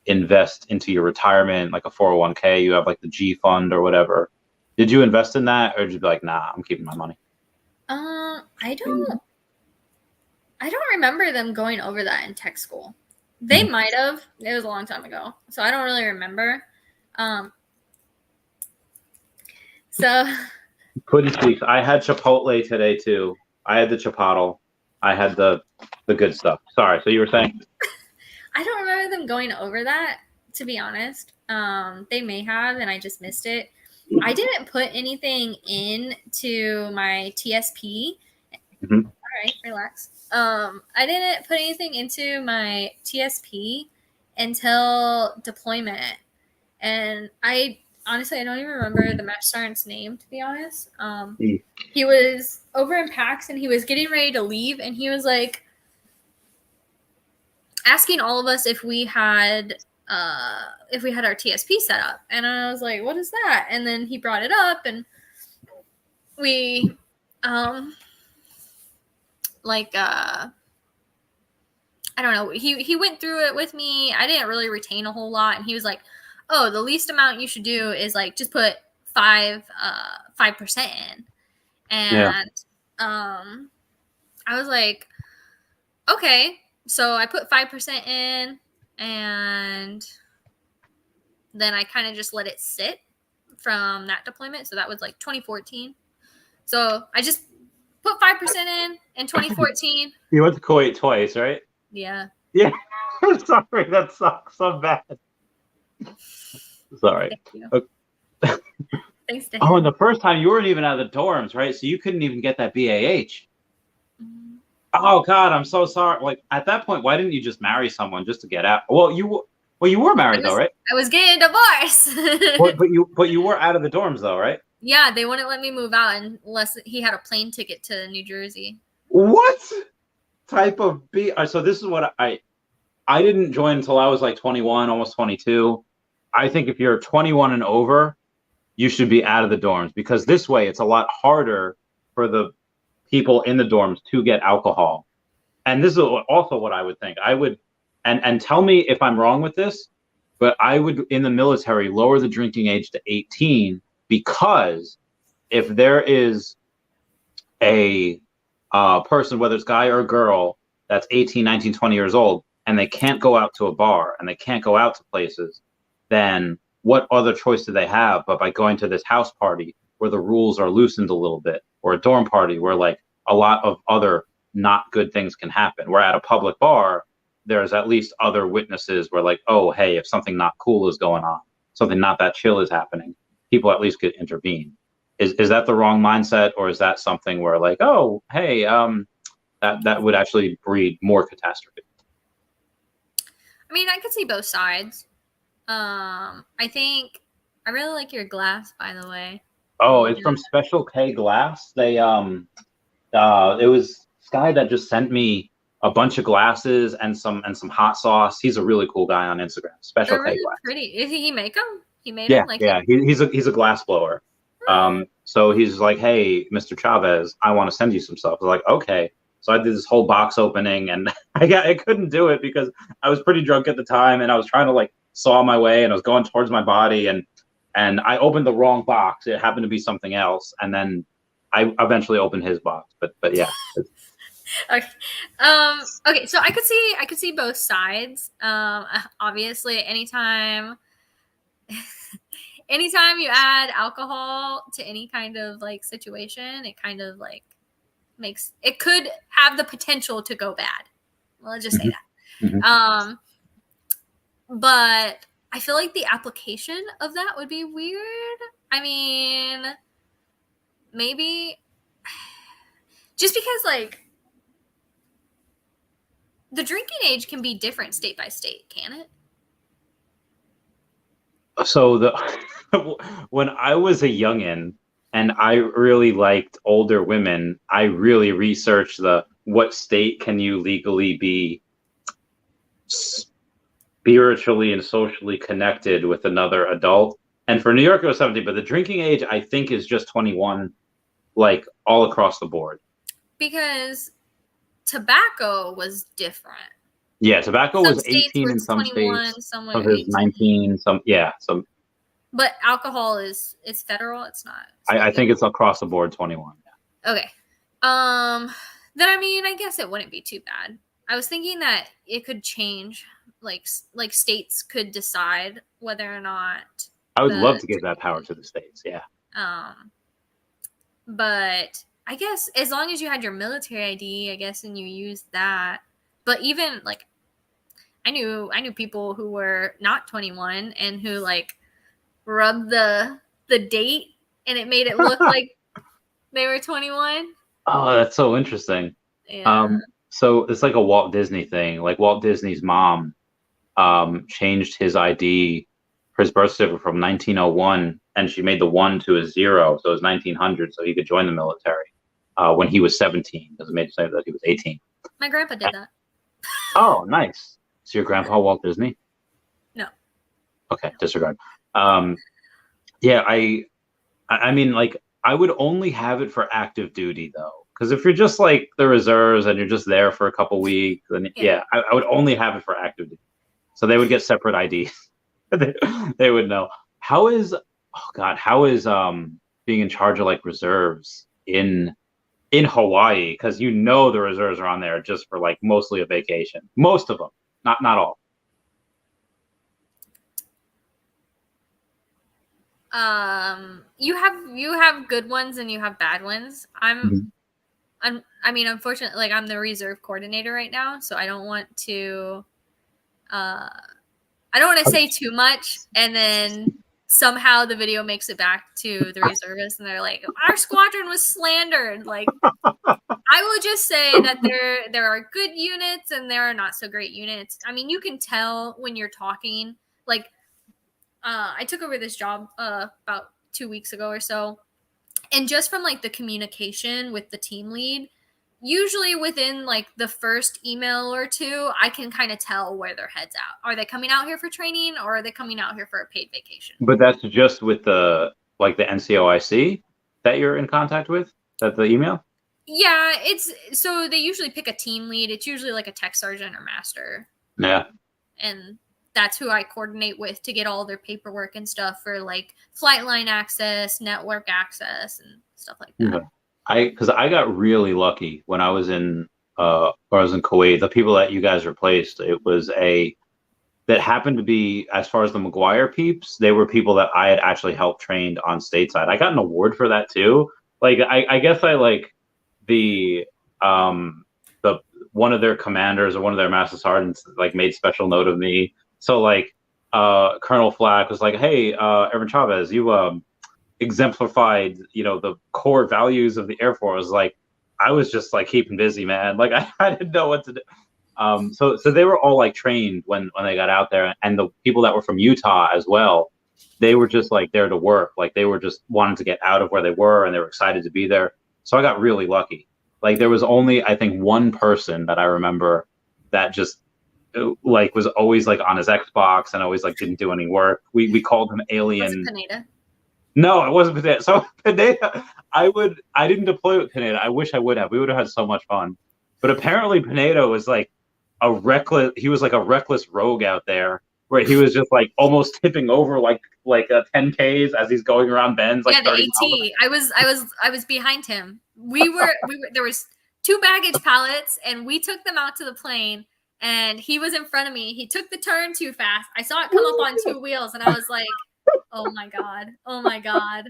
invest into your retirement, like a 401k, you have like the G fund or whatever. Did you invest in that, or did you be like, nah, I'm keeping my money? I don't remember them going over that in tech school. They might have. It was a long time ago, so I don't really remember. So Pudding cheeks. I had Chipotle today too. I had the Chipotle. I had the good stuff. Sorry. So you were saying? I don't remember them going over that, to be honest. They may have, and I just missed it. I didn't put anything into my TSP. Mm-hmm. All right, relax. I didn't put anything into my TSP until deployment. And honestly, I don't even remember the match sergeant's name, to be honest. He was over in PAX and he was getting ready to leave, and he was like asking all of us if we had our TSP set up. And I was like, what is that? And then he brought it up, and we I don't know. He went through it with me. I didn't really retain a whole lot, and he was like, "Oh, the least amount you should do is like just put 5% in." And I was like, "Okay." So I put 5% in, and then I kind of just let it sit from that deployment. So that was like 2014. So I just put 5% in 2014. You went to Kuwait twice, right? Yeah. Yeah. Sorry, that sucks so bad. Sorry. Thank you. Okay. Thanks to him. Oh, and the first time you weren't even out of the dorms, right? So you couldn't even get that BAH. Mm-hmm. Oh God, I'm so sorry. Like at that point, why didn't you just marry someone just to get out? Well, you were married though, right? I was getting a divorce. but you were out of the dorms though, right? Yeah, they wouldn't let me move out unless he had a plane ticket to New Jersey. What type of So this is what I didn't join until I was like 21, almost 22. I think if you're 21 and over, you should be out of the dorms, because this way it's a lot harder for the people in the dorms to get alcohol. And this is also what I would think. I would, and tell me if I'm wrong with this, but I would, in the military, lower the drinking age to 18, because if there is a person, whether it's guy or girl, that's 18, 19, 20 years old, and they can't go out to a bar and they can't go out to places, then what other choice do they have but by going to this house party where the rules are loosened a little bit, or a dorm party where like a lot of other not good things can happen? Where at a public bar, there's at least other witnesses where like, oh, hey, if something not cool is going on, something not that chill is happening, people at least could intervene. Is that the wrong mindset, or is that something where like, oh, hey, that would actually breed more catastrophe? I mean, I could see both sides. I think I really like your glass, by the way. Oh, it's from Special K Glass. They it was Sky that just sent me a bunch of glasses and some hot sauce. He's a really cool guy on Instagram. Special K Glass. Pretty. Did he make them? He made them. Like yeah. He's a glass blower. So he's like, hey, Mr. Chavez, I want to send you some stuff. I was like, okay. So I did this whole box opening, and I couldn't do it because I was pretty drunk at the time, and I was trying to like saw my way, and I was going towards my body, and I opened the wrong box. It happened to be something else, and then I eventually opened his box. But yeah. Okay. Okay. So I could see both sides. Obviously, anytime you add alcohol to any kind of like situation, it kind of like it could have the potential to go bad. Well, let's just say that. Mm-hmm. But I feel like the application of that would be weird. I mean, maybe just because like the drinking age can be different state by state, can it? So when I was a youngin and I really liked older women, I really researched what state can you legally be spiritually and socially connected with another adult. And for New York, it was 17, but the drinking age, I think, is just 21, like all across the board. Because tobacco was different. Yeah, tobacco Some was states 18 were in some 21, states. some Some were is 19, some. But alcohol it's federal. It's not. I think it's across the board 21. Okay. Then I mean, I guess it wouldn't be too bad. I was thinking that it could change, like states could decide whether or not. I would love to give that power to the states. Yeah. But I guess as long as you had your military ID, I guess, and you used that. But even like, I knew people who were not 21 and who like rubbed the date and it made it look like they were 21. Oh, that's so interesting. Yeah. So it's like a Walt Disney thing. Like Walt Disney's mom changed his ID, his birth certificate from 1901, and she made the 1 to a 0, so it was 1900, so he could join the military when he was 17. Doesn't make sense that he was 18. My grandpa did that. Oh, nice. So your grandpa Walt Disney? No. Okay, disregard. Yeah, I mean, like, I would only have it for active duty, though. Because if you're just, like, the reserves and you're just there for a couple weeks, then, yeah, I would only have it for active duty. So they would get separate IDs. They would know. How is being in charge of, like, reserves in Hawaii? Because you know the reserves are on there just for, like, mostly a vacation. Most of them. Not all. You have good ones and you have bad ones. I mean, unfortunately, like I'm the reserve coordinator right now, so I don't want to say too much and then somehow the video makes it back to the reservists and they're like, our squadron was slandered. Like, I will just say that there are good units and there are not so great units. I mean, you can tell when you're talking. Like, I took over this job about 2 weeks ago or so. And just from like the communication with the team lead, usually within like the first email or two, I can kind of tell where their head's at. Are they coming out here for training or are they coming out here for a paid vacation? But that's just with the NCOIC that you're in contact with? That the email? Yeah, so they usually pick a team lead. It's usually like a tech sergeant or master. Yeah. And that's who I coordinate with to get all their paperwork and stuff for like flight line access, network access, and stuff like that. Yeah. Because I got really lucky when I was in Kuwait. The people that you guys replaced, it was that happened to be, as far as the McGuire peeps, they were people that I had actually helped trained on stateside. I got an award for that too. Like I guess I like the one of their commanders or one of their master sergeants like made special note of me. So like Colonel Flack was like, "Hey, Evan Chavez, you exemplified, the core values of the Air Force." Like, I was just like keeping busy, man. Like I didn't know what to do. So they were all like trained when they got out there, and the people that were from Utah as well, they were just like there to work. Like they were just wanting to get out of where they were, and they were excited to be there. So I got really lucky. Like there was only, I think, one person that I remember that just like was always like on his Xbox and always like didn't do any work. We called him Alien. Was it Pineda? No, it wasn't Pineda. So Pineda, I didn't deploy with Pineda. I wish I would have. We would have had so much fun. But apparently Pineda was like a reckless rogue out there, where he was just like almost tipping over like 10Ks as he's going around bends. Like yeah, the AT. I was behind him. We were there was 2 baggage pallets, and we took them out to the plane. And he was in front of me. He took the turn too fast. I saw it come up on 2 wheels, and I was like, "Oh my god! Oh my god!"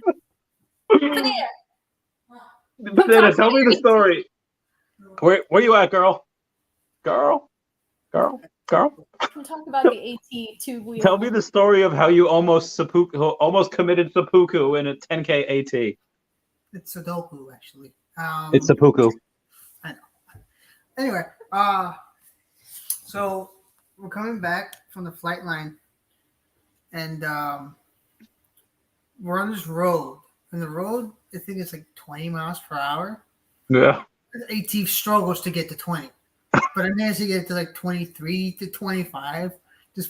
Banana, tell me the story. Where you at, girl? Girl. I'm talking about the AT 2 wheel. Tell me the story of how you almost committed seppuku in a 10K AT. It's Sudoku, actually. It's seppuku. I know. Anyway, so we're coming back from the flight line, and we're on this road. And the road, I think it's like 20 miles per hour. Yeah. The AT struggles to get to 20. But I managed to get to like 23 to 25, just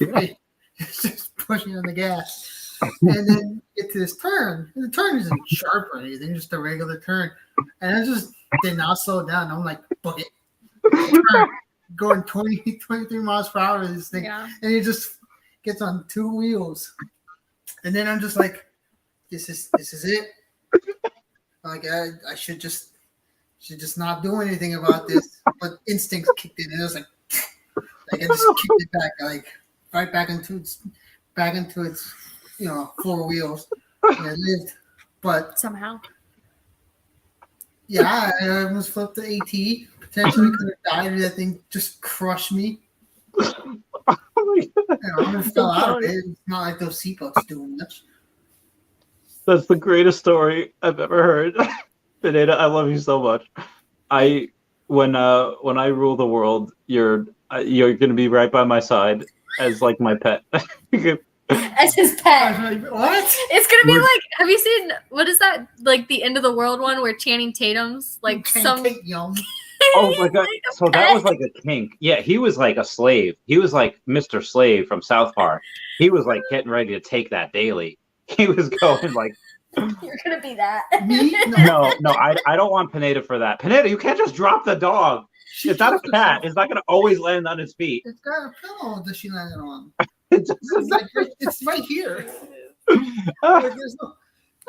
pushing on the gas. And then get to this turn. And the turn isn't sharp or anything, just a regular turn. And I just did not slow down. I'm like, book it. Going 20, 23 miles per hour with this thing. Yeah. And it just gets on 2 wheels. And then I'm just like, this is it. Like I should just not do anything about this. But instincts kicked in, and it was like I just kicked it back, like right back into its 4 wheels. And I lived, but Somehow. yeah, I almost flipped the AT. Potentially could have died if that thing just crushed me. Oh my God. I almost fell out of it. It's not like those seatbelts do much. That's the greatest story I've ever heard. Benita, I love you so much. When I rule the world, you're gonna be right by my side as like my pet. As his pet. What? It's gonna be like, have you seen, what is that, like the End of the World one where Channing Tatum's like some Young. Oh my God! like So that was like a kink. Yeah, he was like a slave. He was like Mr. Slave from South Park. He was like getting ready to take that daily. He was going like. You're gonna be that. Me? No, I don't want Pineda for that. Pineda, you can't just drop the dog. It's not a cat. It's not going to always land on its feet. It's got a pillow that she landed on. It's It's right here. Like,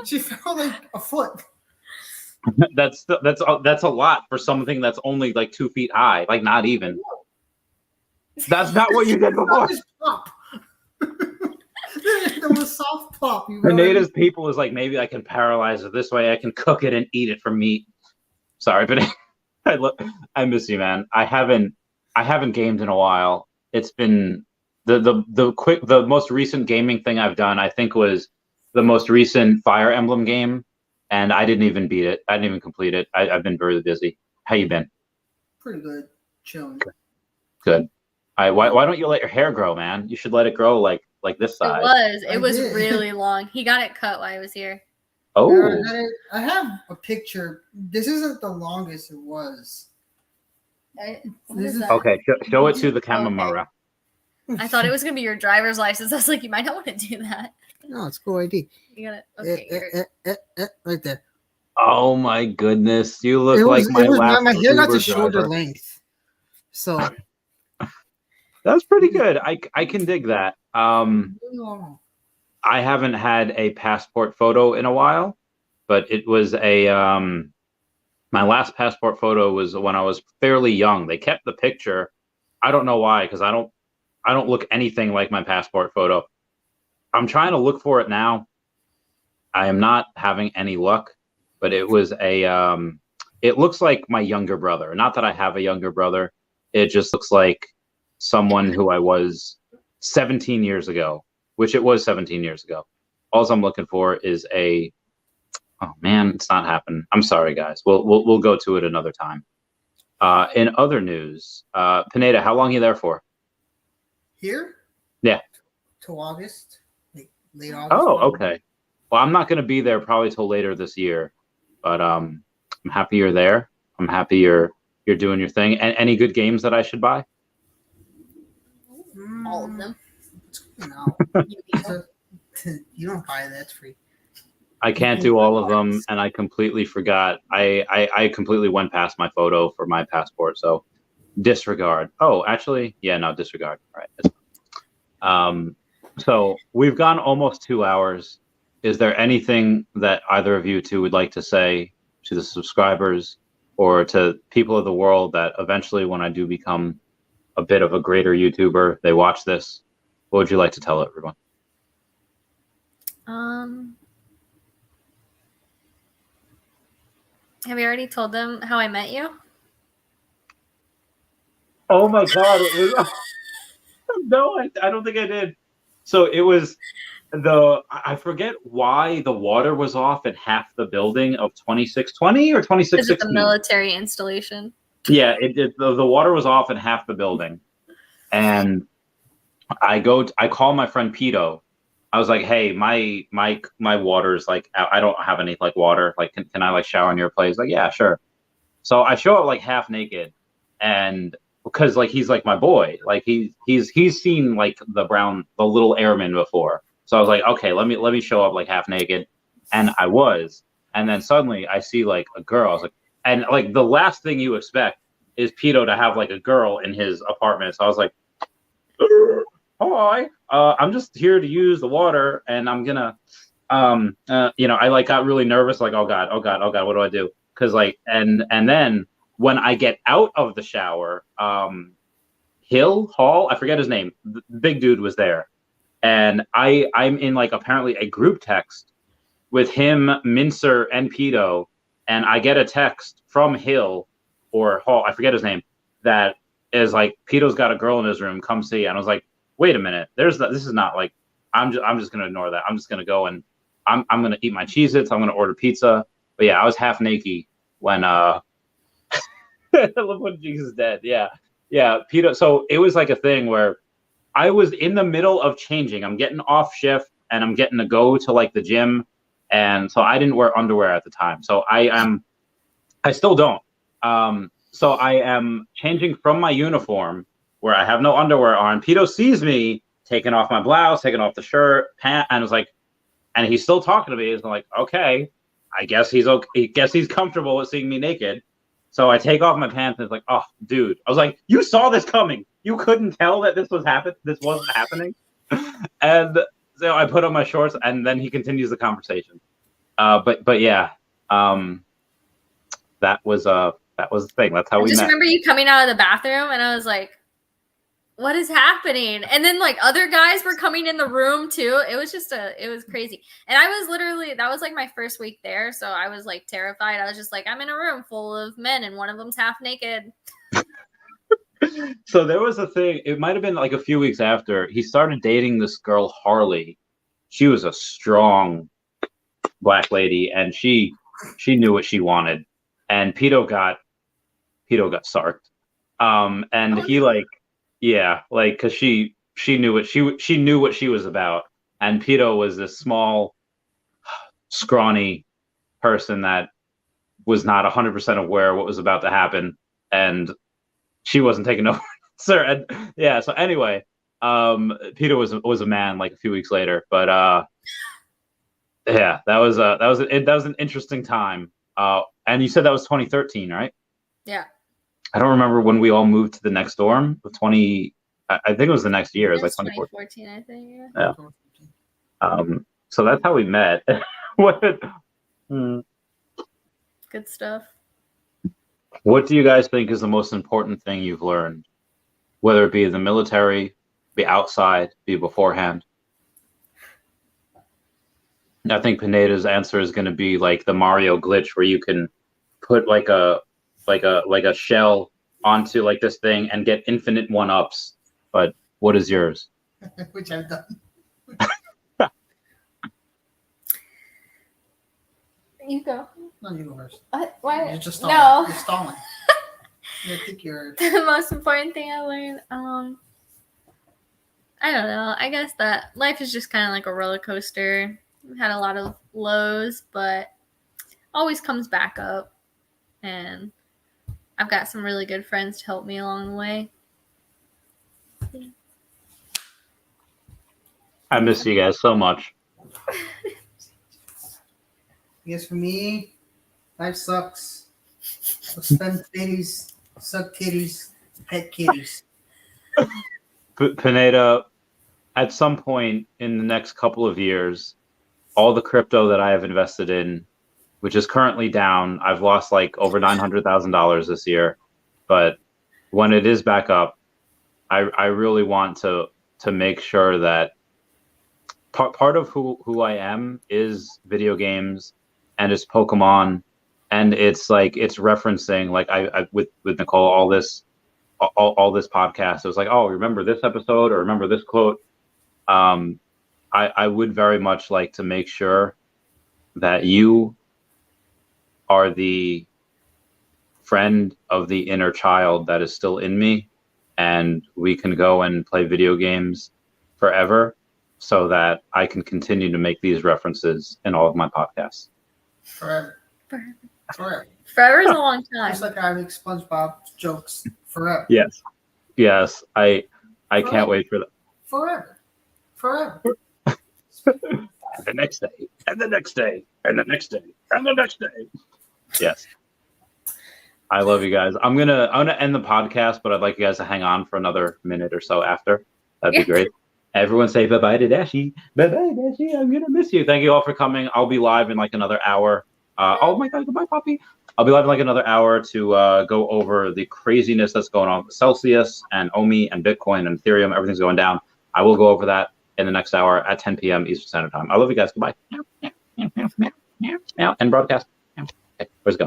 she fell like a foot. That's a lot for something that's only like 2 feet high. Like not even. That's not what you did before. There was soft pop. Pineda's people is like, maybe I can paralyze it this way. I can cook it and eat it for meat. Sorry, but I miss you, man. I haven't gamed in a while. It's been the most recent gaming thing I've done, I think, was the most recent Fire Emblem game, and I didn't even beat it. I didn't even complete it. I've been very busy. How you been? Pretty good. Chilling. Good. Why don't you let your hair grow, man? You should let it grow like this size. It was really long. He got it cut while I was here. Oh. I have a picture. This isn't the longest it was. Okay, show it to the camera, Mara. I thought it was gonna be your driver's license. I was like, you might not want to do that. No, it's cool ID. You got it. Okay. Right there. Oh my goodness, you look like my last. My hair got Uber to shoulder driver. length, so That's pretty good. I can dig that. I haven't had a passport photo in a while, but it was my last passport photo was when I was fairly young. They kept the picture. I don't know why, because I don't look anything like my passport photo. I'm trying to look for it now. I am not having any luck, but it was it looks like my younger brother. Not that I have a younger brother. It just looks like someone who I was 17 years ago, which it was 17 years ago. All I'm looking for is oh man, it's not happening. I'm sorry, guys. We'll go to it another time. In other news, Pineda, how long are you there for? Here? Yeah. Till August, like late August. Oh, okay. Well, I'm not going to be there probably till later this year, but I'm happy you're there. I'm happy you're doing your thing. And any good games that I should buy? All of them. No. You don't buy that. It's free. I can't do all of them, and I completely forgot. I completely went past my photo for my passport, so disregard. Oh, actually, yeah, no, disregard. All right. So we've gone almost 2 hours. Is there anything that either of you two would like to say to the subscribers or to people of the world that eventually, when I do become a bit of a greater YouTuber, they watch this, what would you like to tell everyone? Have you already told them how I met you? Oh my God. No, I don't think I did. So it was I forget why the water was off in half the building of 2620 or Is it 2616. the military installation? Yeah, the water was off in half the building. And I call my friend Pito. I was like, hey, my water's like, I don't have any like water. Like, can I like shower in your place? Like, yeah, sure. So I show up like half naked, and because like he's like my boy, like he's seen like the little airman before. So I was like, okay, let me show up like half naked, and I was, and then suddenly I see like a girl. I was like, and like the last thing you expect is Pito to have like a girl in his apartment. So I was like, hi, I'm just here to use the water, and I'm gonna, I like got really nervous, like, oh God, what do I do? Because like, and then when I get out of the shower, Hall, I forget his name, the big dude was there, and I'm in like apparently a group text with him, Mincer, and Pito, and I get a text from Hill or Hall, I forget his name, that is like, Pito's got a girl in his room, come see. And I was like, wait a minute, this is not like, I'm just gonna ignore that. I'm just gonna go and I'm gonna eat my Cheez-Its, I'm gonna order pizza. But yeah, I was half naked when when Jesus is dead. Yeah. Pito. So it was like a thing where I was in the middle of changing. I'm getting off shift and I'm getting to go to like the gym. And so I didn't wear underwear at the time. So I still don't. So I am changing from my uniform where I have no underwear on. Pito sees me taking off my blouse, taking off the shirt, pant, and was like, and he's still talking to me. He's like, okay, I guess he's okay. I guess he's comfortable with seeing me naked. So I take off my pants and it's like, oh, dude. I was like, you saw this coming. You couldn't tell that this wasn't happening. And so I put on my shorts, and then he continues the conversation. But yeah, that was the thing. That's how we met. I just remember you coming out of the bathroom, and I was like, what is happening? And then like other guys were coming in the room too. It was crazy. And I was literally, that was like my first week there. So I was like terrified. I was just like, I'm in a room full of men and one of them's half naked. So there was a thing, it might've been like a few weeks after he started dating this girl, Harley. She was a strong black lady, and she knew what she wanted. And Pito got sarked. And he like, yeah, like, because she knew what she knew what she was about, and Pito was this small, scrawny person that was not 100% aware what was about to happen, and she wasn't taking no answer. And yeah, so anyway, Pito was a man like a few weeks later, but yeah, that was an interesting time. And you said that was 2013, right? Yeah. I don't remember when we all moved to the next dorm. I think it was the next year. It was like 2014, I think. Yeah. So that's how we met. Good stuff. What do you guys think is the most important thing you've learned, whether it be in the military, be outside, be beforehand? I think Pineda's answer is going to be like the Mario glitch, where you can put like a shell onto like this thing and get infinite 1-ups. But what is yours? Which I've done. You go. No, you go first. Why? You're just stalling. No. You're stalling. I think you're the most important thing I learned. I don't know. I guess that life is just kind of like a roller coaster. I've had a lot of lows, but always comes back up. And I've got some really good friends to help me along the way. Yeah. I miss you guys so much. I guess for me, life sucks. Spend titties, suck titties, pet kitties. Pineda, at some point in the next couple of years, all the crypto that I have invested in which is currently down. I've lost like over $900,000 this year, but when it is back up, I really want to make sure that part of who I am is video games, and it's Pokemon, and it's like it's referencing like I with Nikkole all this podcast. It was like, oh, remember this episode or remember this quote. I would very much like to make sure that you are the friend of the inner child that is still in me, and we can go and play video games forever, so that I can continue to make these references in all of my podcasts. Forever. Forever is a long time. Just like I make SpongeBob jokes forever. Yes. I can't wait for that. Forever. The next day, and the next day, and the next day, and the next day. Yes. I love you guys. I'm gonna end the podcast, but I'd like you guys to hang on for another minute or so after. That'd be great. Everyone say bye-bye to Dashi. Bye-bye, Dashi. I'm going to miss you. Thank you all for coming. I'll be live in like another hour. Oh my God, goodbye, Poppy. I'll be live in like another hour to go over the craziness that's going on with Celsius and OMI and Bitcoin and Ethereum. Everything's going down. I will go over that in the next hour at 10 p.m. Eastern Standard Time. I love you guys. Goodbye. And broadcast. Okay, where's it going?